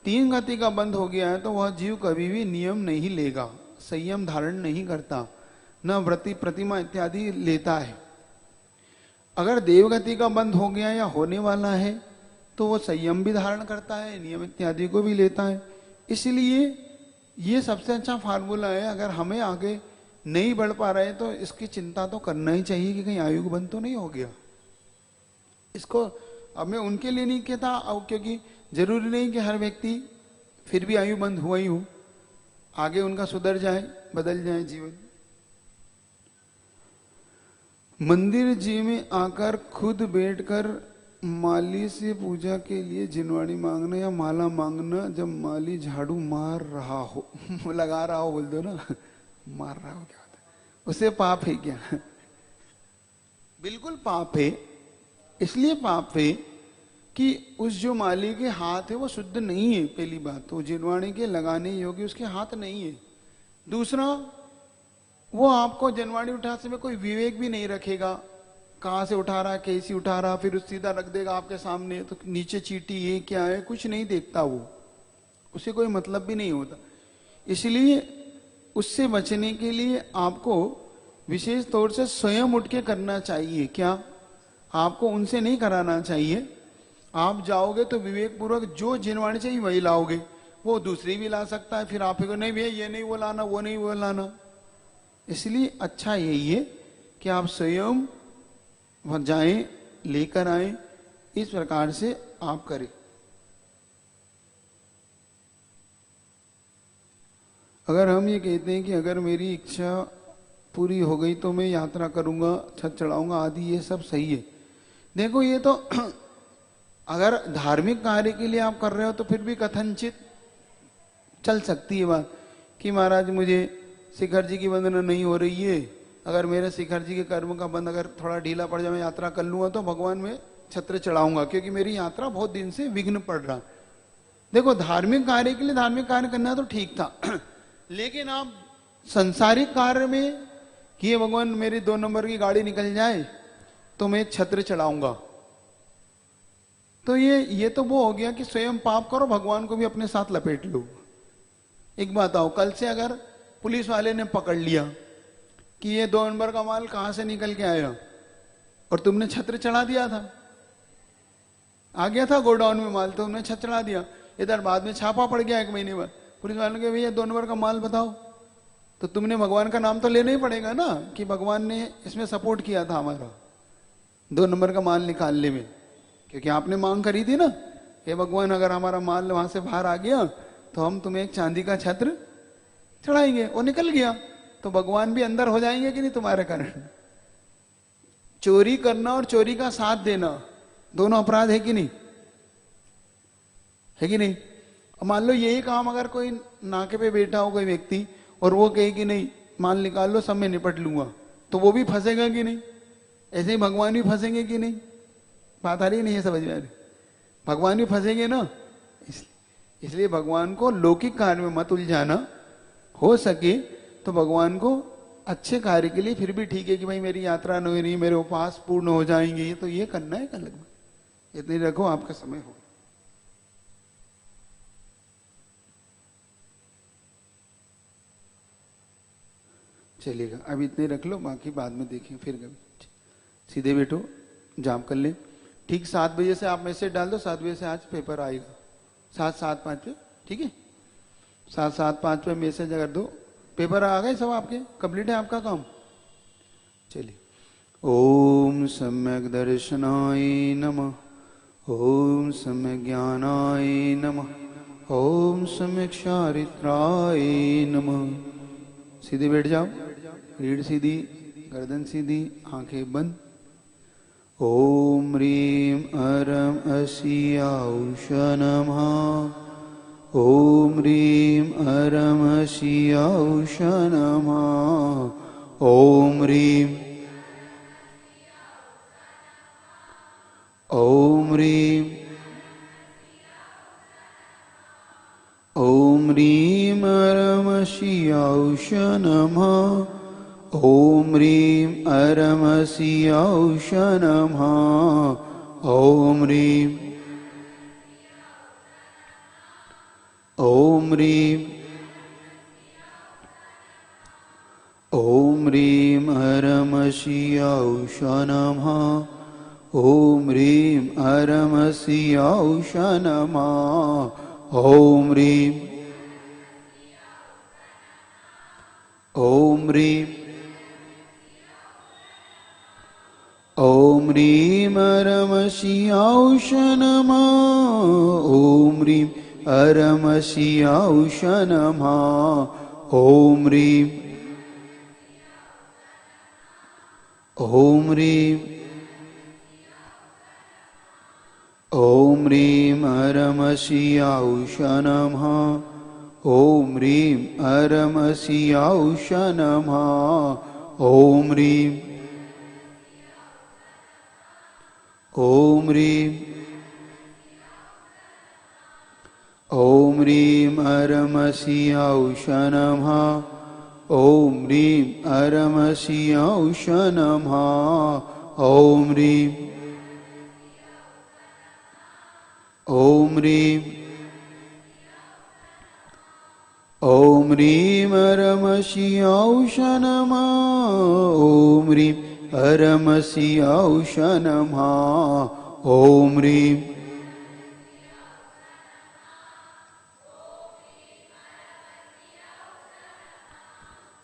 3 गति का बंद हो गया है, तो वह जीव कभी भी नियम नहीं लेगा, संयम धारण नहीं करता, न व्रति प्रतिमा इत्यादि लेता है। अगर देवगति का बंद हो गया या होने वाला है तो वो संयम भी धारण करता है, नियम इत्यादि को भी लेता है। इसलिए ये सबसे अच्छा फार्मूला है। अगर हमें आगे नहीं बढ़ पा रहे तो इसकी चिंता तो करना ही चाहिए कि कहीं आयु बंद तो नहीं हो गया। इसको अब मैं उनके लिए नहीं कहता, अब क्योंकि जरूरी नहीं कि हर व्यक्ति फिर भी आयु बंद हुआ ही हो, आगे उनका सुधर जाए, बदल जाए जीवन। मंदिर जी में आकर खुद बैठकर माली से पूजा के लिए जिनवाड़ी मांगना या माला मांगना जब माली झाड़ू मार रहा हो लगा रहा हो, बोल दो ना, मार रहा हो क्या होता है, उसे पाप है क्या? बिल्कुल पाप है। इसलिए पाप है कि उस जो माली के हाथ है वो शुद्ध नहीं है, पहली बात तो जिनवाड़ी के लगाने योग्य उसके हाथ नहीं है। दूसरा, वो आपको जनवाड़ी उठाने में कोई विवेक भी नहीं रखेगा, कहाँ से उठा रहा, कैसी उठा रहा, फिर उस सीधा रख देगा आपके सामने, तो नीचे चीटी है क्या है कुछ नहीं देखता, वो उसे कोई मतलब भी नहीं होता। इसलिए उससे बचने के लिए आपको विशेष तौर से स्वयं उठ के करना चाहिए। क्या? आपको उनसे नहीं कराना चाहिए। आप जाओगे तो विवेक पूर्वक जो जिनवाड़ी चाहिए वही लाओगे, वो दूसरी भी ला सकता है, फिर आप को नहीं भैया ये नहीं वो लाना, वो नहीं वो लाना। इसलिए अच्छा यही है कि आप स्वयं वहां जाएं, लेकर आए, इस प्रकार से आप करें। अगर हम ये कहते हैं कि अगर मेरी इच्छा पूरी हो गई तो मैं यात्रा करूंगा, छत चढ़ाऊंगा आदि, ये सब सही है। देखो ये तो अगर धार्मिक कार्य के लिए आप कर रहे हो तो फिर भी कथनचित चल सकती है बात कि महाराज मुझे शिखर जी की वंदना नहीं हो रही है, अगर मेरे शिखर जी के कर्म का बंध अगर थोड़ा ढीला पड़ जाए, मैं यात्रा कर लूंगा तो भगवान में छत्र चढ़ाऊंगा, क्योंकि मेरी यात्रा बहुत दिन से विघ्न पड़ रहा। देखो धार्मिक कार्य के लिए धार्मिक कार्य करना तो ठीक था, लेकिन आप संसारिक कार्य में कि ये भगवान मेरी 2 नंबर की गाड़ी निकल जाए तो मैं छत्र चढ़ाऊंगा, तो ये तो वो हो गया कि स्वयं पाप करो, भगवान को भी अपने साथ लपेट लो। एक बात आओ, कल से अगर पुलिस वाले ने पकड़ लिया कि ये 2 नंबर का माल कहां से निकल के आया और तुमने छत्र चढ़ा दिया था, आ गया था गोडाउन में माल, तो उन्होंने छचड़ा दिया। इधर बाद में छापा पड़ गया 1 महीने बाद, पुलिस वालों के भैया 2 नंबर का माल बताओ। तो तुमने भगवान का नाम तो लेना ही पड़ेगा ना कि भगवान ने इसमें सपोर्ट किया था हमारा 2 नंबर का माल निकालने में, क्योंकि आपने मांग करी थी ना, हे भगवान अगर हमारा माल वहां से बाहर आ गया तो हम तुम्हें एक चांदी का छत्र चढ़ाएंगे। वो निकल गया तो भगवान भी अंदर हो जाएंगे कि नहीं तुम्हारे कारण। चोरी करना और चोरी का साथ देना दोनों अपराध है कि नहीं, है कि नहीं। मान लो यही काम अगर कोई नाके पे बैठा हो कोई व्यक्ति और वो कहे कि नहीं माल निकाल लो सब मैं निपट लूंगा, तो वो भी फंसेगा कि नहीं। ऐसे ही भगवान भी फंसेंगे कि नहीं। बात आ रही नहीं है समझ में आ रही, भगवान भी फंसेंगे ना। इसलिए भगवान को लौकिक कार्य में मत उलझाना, हो सके तो भगवान को अच्छे कार्य के लिए फिर भी ठीक है कि भाई मेरी यात्रा नहीं हो रही, मेरे उपास पूर्ण हो जाएंगे, तो ये करना है अलग में, इतनी रखो आपका समय हो। चलिएगा अब इतने रख लो, बाकी बाद में देखें फिर कभी। सीधे बैठो, जाम कर ले। ठीक 7 बजे से आप मैसेज डाल दो, 7 बजे से आज पेपर आएगा, 7:05 पे, ठीक है। 7:05 पे मैसेज अगर दो, पेपर आ गए सब आपके, कंप्लीट है आपका काम। चलिए, ओम सम्यक दर्शनाय नमः, ओम सम्यक ज्ञानाय नमः, ओम सम्यक चारित्राय नमः। सीधे बैठ जाओ, रीढ़ सीधी, गर्दन सीधी, आंखें बंद। ओम ह्रीं अरम असियाउष नमः, ओम ह्रीं अरम असियाउष नमः, ओम ह्रीं, ओम ह्रीं, ओम ह्रीं अरम असियाउष नमः, ओम ह्रीं अरम असियाउष नमः, ओम ह्रीं, ओम ह्रीं, ओम ह्रीं अरम असियाउष नमः, ओम ह्रीं अरम असियाउष नमः, ओम ह्रीं, ओम ह्रीं, ओम ह्रीं अरम असियाउष नमः, ओम ह्रीं अरम असियाउष नमः, ओम ह्रीं, ओम ह्रीं, ओम ह्रीं अरम असियाउष नमः, ओम ह्रीं अरम असियाउष नमः, ओम ह्रीं, ओम ह्रीं, ओम ह्रीं अरम असियाउष नमः, ओम ह्रीं अरम असियाउष नमः, ओम ह्रीं, ओम ह्रीं, ओम ह्रीं अरम असियाउष नमः, ओम ह्रीं अरम असियाउष नमः, ओम ह्रीं,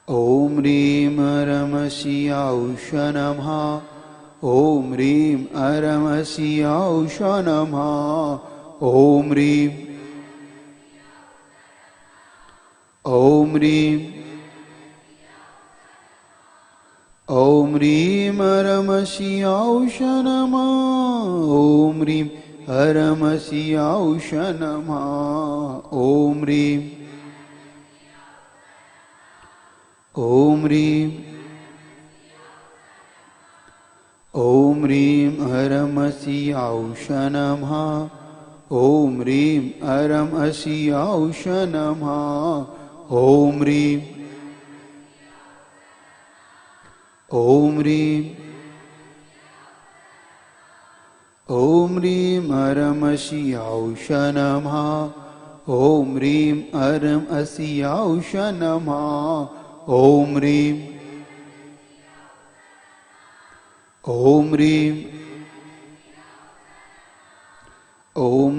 ओम ह्रीं अरम असियाउष नमः, ओम ह्रीं अरम असियाउष नमः, ओम ह्रीं, ओम ह्रीं, ओम ह्रीं अरम असियाउष नमः, ओम ह्रीं अरम असियाउष नमः, ओम ह्रीं, ओम ह्रीं, ओम ह्रीं अरम असियाउष नमः, ओम ह्रीं अरम असियाउष नमः, ओम ह्रीं, ओम ह्रीं, ओम ह्रीं अरम असियाउष नमः, ओम ह्रीं अरम असियाउष नमः, ओम ह्रीं, ओम ह्रीं,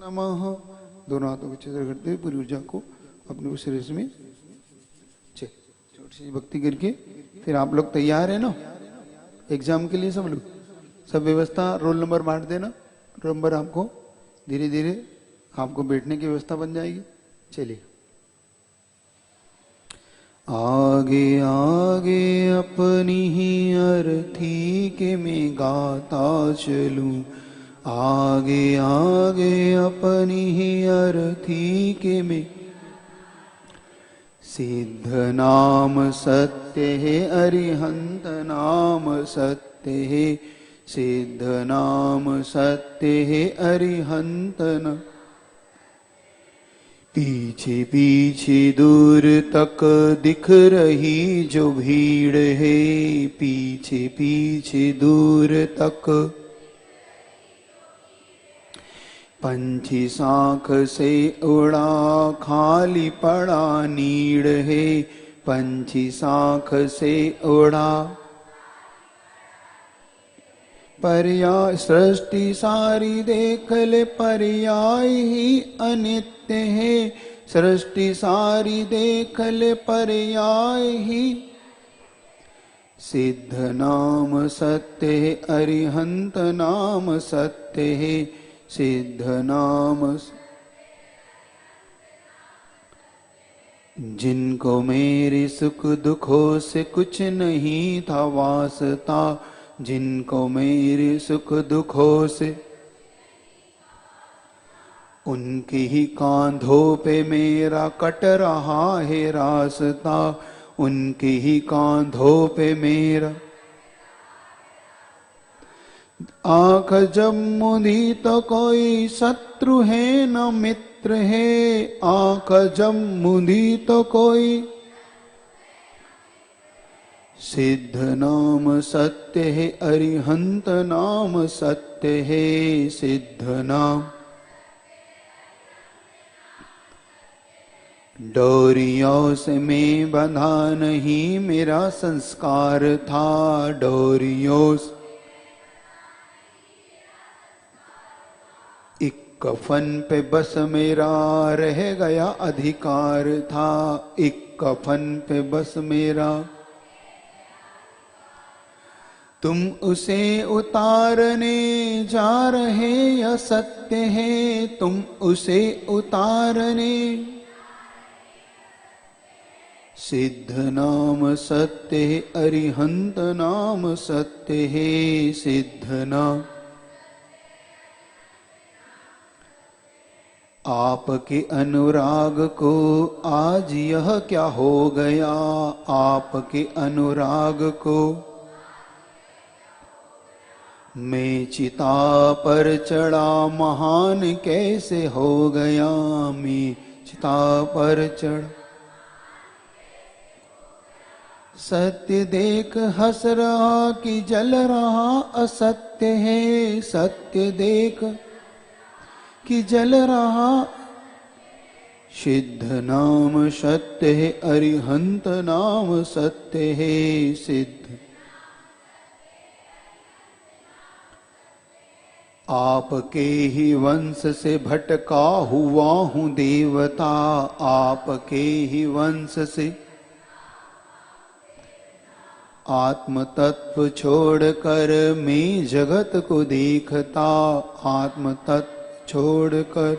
नमः। दोनों हाथों को अच्छे से करते हुए पूरी ऊर्जा को अपने शरीर में छोटी सी भक्ति करके फिर आप लोग तैयार है ना एग्जाम के लिए? सब लोग सब व्यवस्था रोल नंबर बांट देना। रोल नंबर आपको धीरे धीरे आपको बैठने की व्यवस्था बन जाएगी। चलिए आगे आगे अपनी ही अर्थी के मैं गाता चलूं, आगे आगे अपनी ही अर्थी के मैं। सिद्ध नाम सत्य है अरिहंत नाम सत्य है, सिद्ध नाम सत्य है अरिहंत न। पीछे पीछे दूर तक दिख रही जो भीड़ है, पीछे पीछे दूर तक पंछी शाख से उड़ा खाली पड़ा नीड़ है, पंछी शाख से उड़ा। पर्याय सृष्टि सारी देख ले पर्याय ही अनित्य है, सृष्टि सारी देख ले पर्याय ही। सिद्ध नाम सत्य है अरिहंत नाम सत्य है, सिद्ध नाम। जिनको मेरे सुख दुखों से कुछ नहीं था वास्ता, जिनको मेरे सुख दुखों से, उनके ही कांधों पे मेरा कट रहा है रास्ता, उनके ही कांधों पे मेरा। आंख जब मुंदी तो कोई शत्रु है न मित्र है, आंख जब मुंदी तो कोई। सिद्ध नाम सत्य है अरिहंत नाम सत्य है, सिद्ध नाम। डोरियों से मैं बंधा नहीं मेरा संस्कार था, डोरियों से। एक कफन पे बस मेरा रह गया अधिकार था, एक कफन पे बस मेरा। तुम उसे उतारने जा रहे या सत्य है, तुम उसे उतारने। सिद्ध नाम सत्य है अरिहंत नाम सत्य है, सिद्ध नाम। आपके अनुराग को आज यह क्या हो गया, आपके अनुराग को। मैं चिता पर चढ़ा महान कैसे हो गया, मैं चिता पर चढ़। सत्य देख हंस रहा कि जल रहा असत्य है, सत्य देख कि जल रहा। सिद्ध नाम सत्य है अरिहंत नाम सत्य है, सिद्ध। आपके ही वंश से भटका हुआ हूँ देवता, आपके ही वंश से। आत्म तत्व छोड़कर मैं जगत को देखता, आत्म तत्व छोड़कर।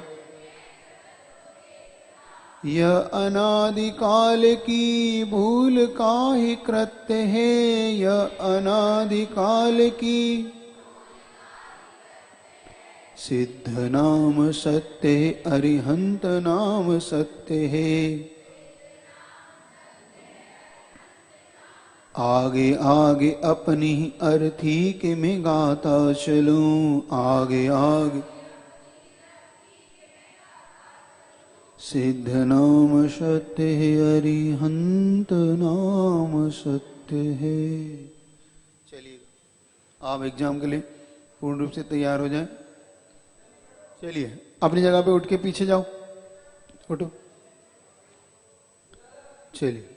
यह अनादिकाल की भूल का ही कृत्य है, यह अनादिकाल की। सिद्ध नाम सत्य है अरिहंत नाम सत्य है। आगे आगे अपनी अर्थी के मैं गाता चलूं, आगे आगे। सिद्ध नाम सत्य है अरिहंत नाम सत्य है। चलिए आप एग्जाम के लिए पूर्ण रूप से तैयार हो जाएं। चलिए अपनी जगह पे उठ के पीछे जाओ, उठो। चलिए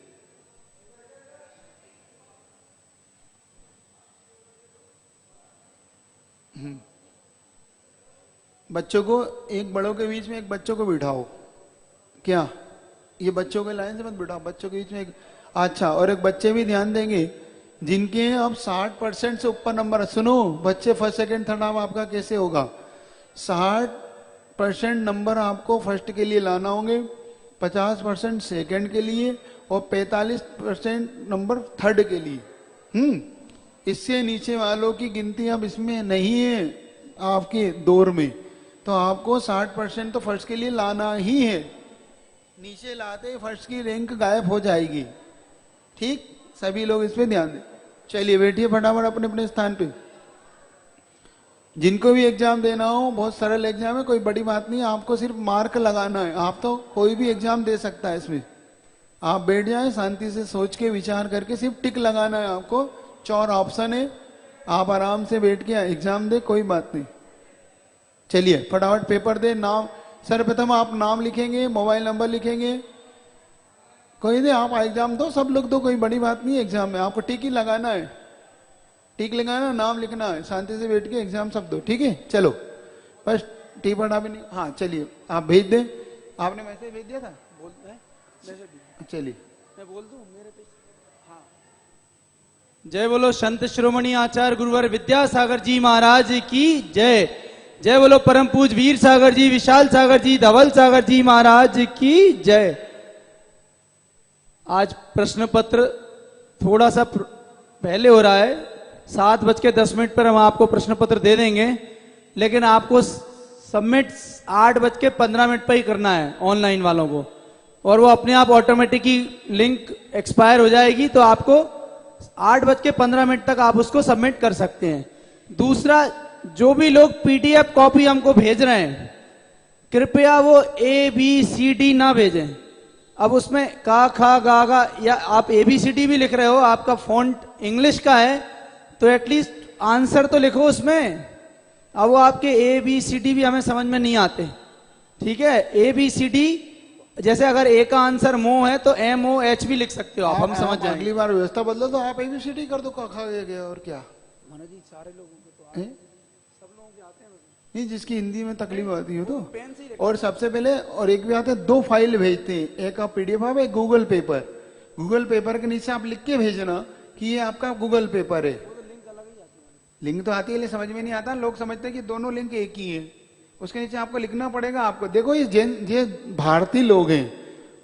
बच्चों को एक बड़ों के बीच में एक बच्चों को बिठाओ। क्या ये बच्चों के लाइन से मत बिठाओ, बच्चों के बीच में एक। अच्छा, और एक बच्चे भी ध्यान देंगे जिनके अब 60% से ऊपर नंबर। सुनो बच्चे, फर्स्ट सेकंड थर्ड अब आपका कैसे होगा? 60% नंबर आपको फर्स्ट के लिए लाना होंगे, 50% सेकंड के लिए और 45% नंबर थर्ड के लिए। इससे नीचे वालों की गिनती अब इसमें नहीं है आपके दौर में, तो आपको 60% तो फर्स्ट के लिए लाना ही है। नीचे लाते ही फर्स्ट की रैंक गायब हो जाएगी। ठीक, सभी लोग इस पे ध्यान दें। चलिए बैठिए फटाफट अपने अपने स्थान पे। जिनको भी एग्जाम देना हो, बहुत सरल एग्जाम है, कोई बड़ी बात नहीं है, आपको सिर्फ मार्क लगाना है। आप तो कोई भी एग्जाम दे सकता है इसमें। आप बैठ जाएं शांति से, सोच के विचार करके सिर्फ टिक लगाना है आपको। 4 ऑप्शन है, आप आराम से बैठ के एग्जाम दे, कोई बात नहीं। चलिए फटाफट पेपर दे। नाम सर्वप्रथम आप नाम लिखेंगे, मोबाइल नंबर लिखेंगे, कोई दे, आप एग्जाम दो, सब लोग दो, कोई बड़ी बात नहीं है। एग्जाम में आपको टिक ही लगाना है, टिक लगाना, नाम लिखना है, शांति से बैठ के एग्जाम सब दो। ठीक है, चलो बस टी पढ़ा भी नहीं। हाँ चलिए आप भेज दें। आपने मैसेज भेज दिया था? बोलते हैं, चलिए मैं बोल दूं मेरे पे। हाँ, जय बोलो संत शिरोमणि आचार्य गुरुवर विद्यासागर जी महाराज की जय। जय बोलो परम पूज वीर सागर जी, विशाल सागर जी, धवल सागर जी महाराज की जय। आज प्रश्न पत्र थोड़ा सा पहले हो रहा है, 7:10 पर हम आपको प्रश्न पत्र दे देंगे, लेकिन आपको सबमिट 8:15 पर ही करना है ऑनलाइन वालों को, और वो अपने आप ऑटोमेटिकली लिंक एक्सपायर हो जाएगी, तो आपको 8:15 तक आप उसको सबमिट कर सकते हैं। दूसरा, जो भी लोग पीडीएफ कॉपी हमको भेज रहे हैं, कृपया वो ABCD ना भेजें। अब उसमें का खा गा गा, या आप ABCD भी लिख रहे हो, आपका फॉन्ट इंग्लिश का है, तो एटलीस्ट आंसर तो लिखो उसमें। अब वो आपके ABCD भी हमें समझ में नहीं आते। ठीक है, ABCD, जैसे अगर A का आंसर मो है तो MOH भी लिख सकते हो आप, हम समझ जाएंगे। अगली बार व्यवस्था बदलो तो आप ABCD कर दो, खा गया और क्या। मनोज जी, सारे लोगों को तो सब लोगों के आते हैं नहीं, जिसकी हिंदी में तकलीफ आती हो तो। और सबसे पहले, और एक भी आते हैं, 2 फाइल भेजते हैं, एक आप PDF आप, एक गूगल पेपर। गूगल पेपर के नीचे आप लिख के भेजना कि ये आपका गूगल पेपर है। लिंक तो आती है, लेकिन समझ में नहीं आता, लोग समझते हैं कि दोनों लिंक एक ही है। उसके नीचे आपको लिखना पड़ेगा। आपको देखो, ये भारतीय लोग हैं,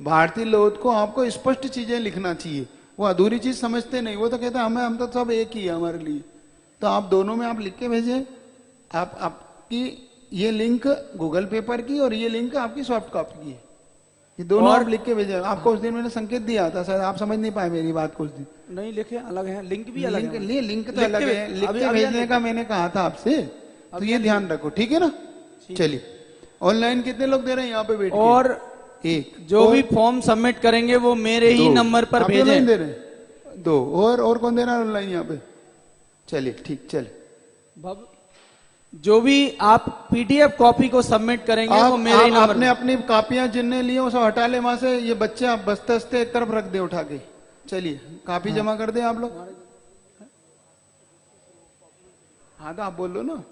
भारतीय लोग को आपको स्पष्ट चीजें लिखना चाहिए। वो अधूरी चीज समझते नहीं, वो तो कहते हैं हम तो सब एक ही है हमारे लिए। तो आप दोनों में आप लिख के भेजें। आपकी ये लिंक गूगल पेपर की और ये लिंक आपकी सॉफ्ट कॉपी की है, ये दोनों आप लिख के भेजें। आपको उस दिन मैंने संकेत दिया था, शायद आप समझ नहीं पाए मेरी बात। कुछ दिन नहीं लिखे, अलग है, लिंक भी अलग है। लिंक तो अलग है, लिख के भेजने का मैंने कहा था आपसे, तो ये ध्यान रखो। ठीक है ना? चलिए, ऑनलाइन कितने लोग दे रहे हैं यहाँ पे बैठ के? और एक, जो भी फॉर्म सबमिट करेंगे वो मेरे ही नंबर पर भेजें। दे रहे हैं 2, और कौन दे रहा है ऑनलाइन यहाँ पे? चलिए ठीक, चलिए। जो भी आप PDF कॉपी को सबमिट करेंगे वो मेरे ही नंबर। आपने अपनी कापियां जिनने ली वो सब हटा ले वहां से। ये बच्चे आप बस्ते बस्ते एक तरफ रख दे उठा के। चलिए कापी जमा कर दे आप लोग। हाँ तो आप बोल लो ना।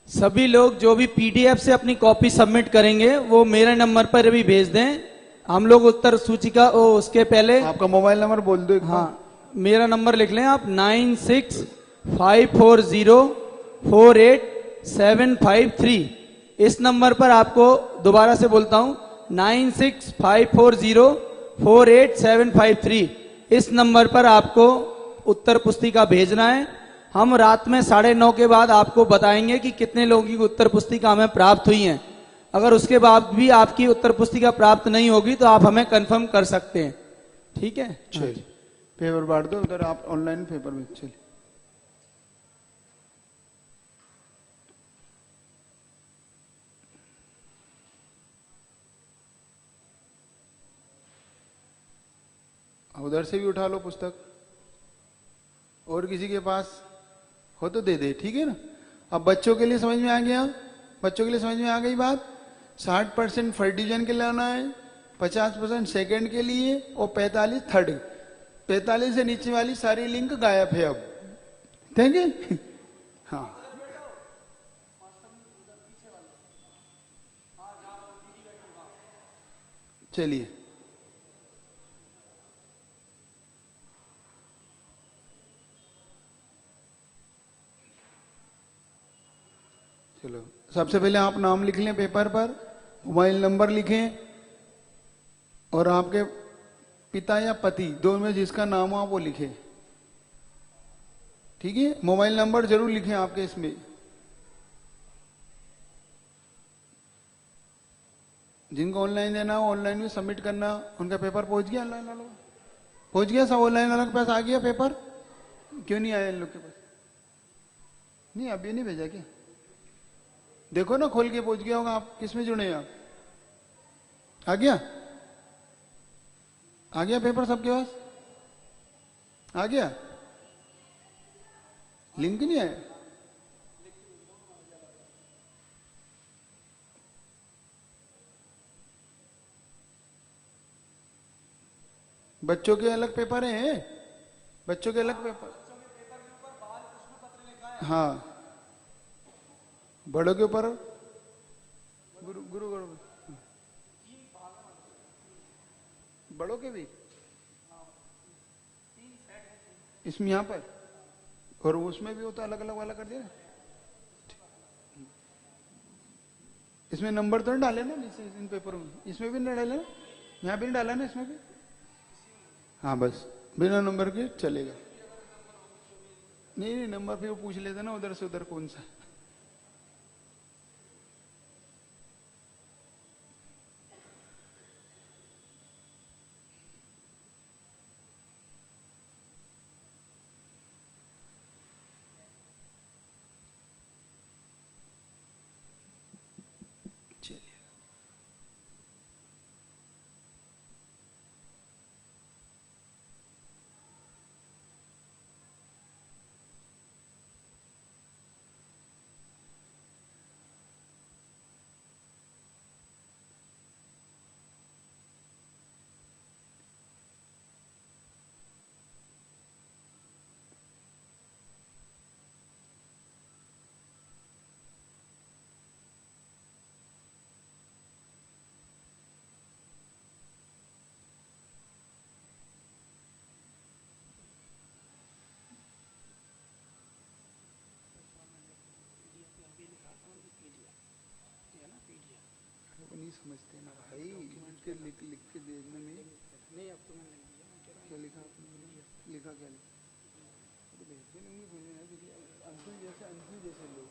सभी लोग जो भी PDF से अपनी कॉपी सबमिट करेंगे वो मेरे नंबर पर भी भेज दें। हम लोग उत्तर सूचिका उसके पहले आपका मोबाइल नंबर बोल दो। हाँ, मेरा नंबर लिख लें आप, 9654048753। इस नंबर पर आपको, दोबारा से बोलता हूं, 9654048753। इस नंबर पर आपको उत्तर पुस्तिका भेजना है। हम रात में 9:30 के बाद आपको बताएंगे कि कितने लोगों की उत्तर पुस्तिका हमें प्राप्त हुई है। अगर उसके बाद भी आपकी उत्तर पुस्तिका प्राप्त नहीं होगी तो आप हमें कंफर्म कर सकते हैं। ठीक है, चलिए पेपर बांट दो उधर, आप ऑनलाइन पेपर में। चलिए उधर से भी उठा लो पुस्तक, और किसी के पास हो तो दे दे। ठीक है ना? अब बच्चों के लिए समझ में आ गया, बच्चों के लिए समझ में आ गई बात। 60% फर्स्ट डिवीजन के लिए लाना है, 50% सेकंड के लिए और 45 थर्ड। 45 से नीचे वाली सारी लिंक गायब है अब, ठीक है? हाँ चलिए, चलो सबसे पहले आप नाम लिख लें पेपर पर, मोबाइल नंबर लिखें और आपके पिता या पति दोनों में जिसका नाम हो आप वो लिखें। ठीक है, मोबाइल नंबर जरूर लिखें आपके इसमें। जिनको ऑनलाइन देना हो ऑनलाइन भी सबमिट करना। उनका पेपर पहुंच गया, ऑनलाइन वालों पहुंच गया सब, ऑनलाइन वालों के पास आ गया पेपर? क्यों नहीं आया इन लोग के पास? नहीं अभी नहीं भेजा क्या? देखो ना खोल के, पहुंच गया होगा। आप किस में जुड़े हैं आप? आ गया? आ गया पेपर सबके पास? आ गया? लिंक नहीं आया? बच्चों के अलग पेपर हैं, बच्चों के अलग पेपर। हाँ, बड़ों के ऊपर गुरु गुरु गुरु बड़ों के भी इसमें यहाँ पर, और उसमें भी होता अलग अलग वाला कर दिया ना। इसमें नंबर तो नहीं डाले ना इन पेपरों में? इसमें भी नहीं डाले ना, यहाँ भी नहीं डाला ना इसमें भी? हाँ बस बिना नंबर के चलेगा। नहीं नहीं, नंबर फिर वो पूछ लेते ना उधर से उधर कौन सा। चलिए, नहीं समझते ना भाई, लिख लिख के देने में। नहीं अब तो मैंने क्या लिखा आपने? लिखा क्या लिखा? तो भेज देंगे, अंशु जैसे लोग।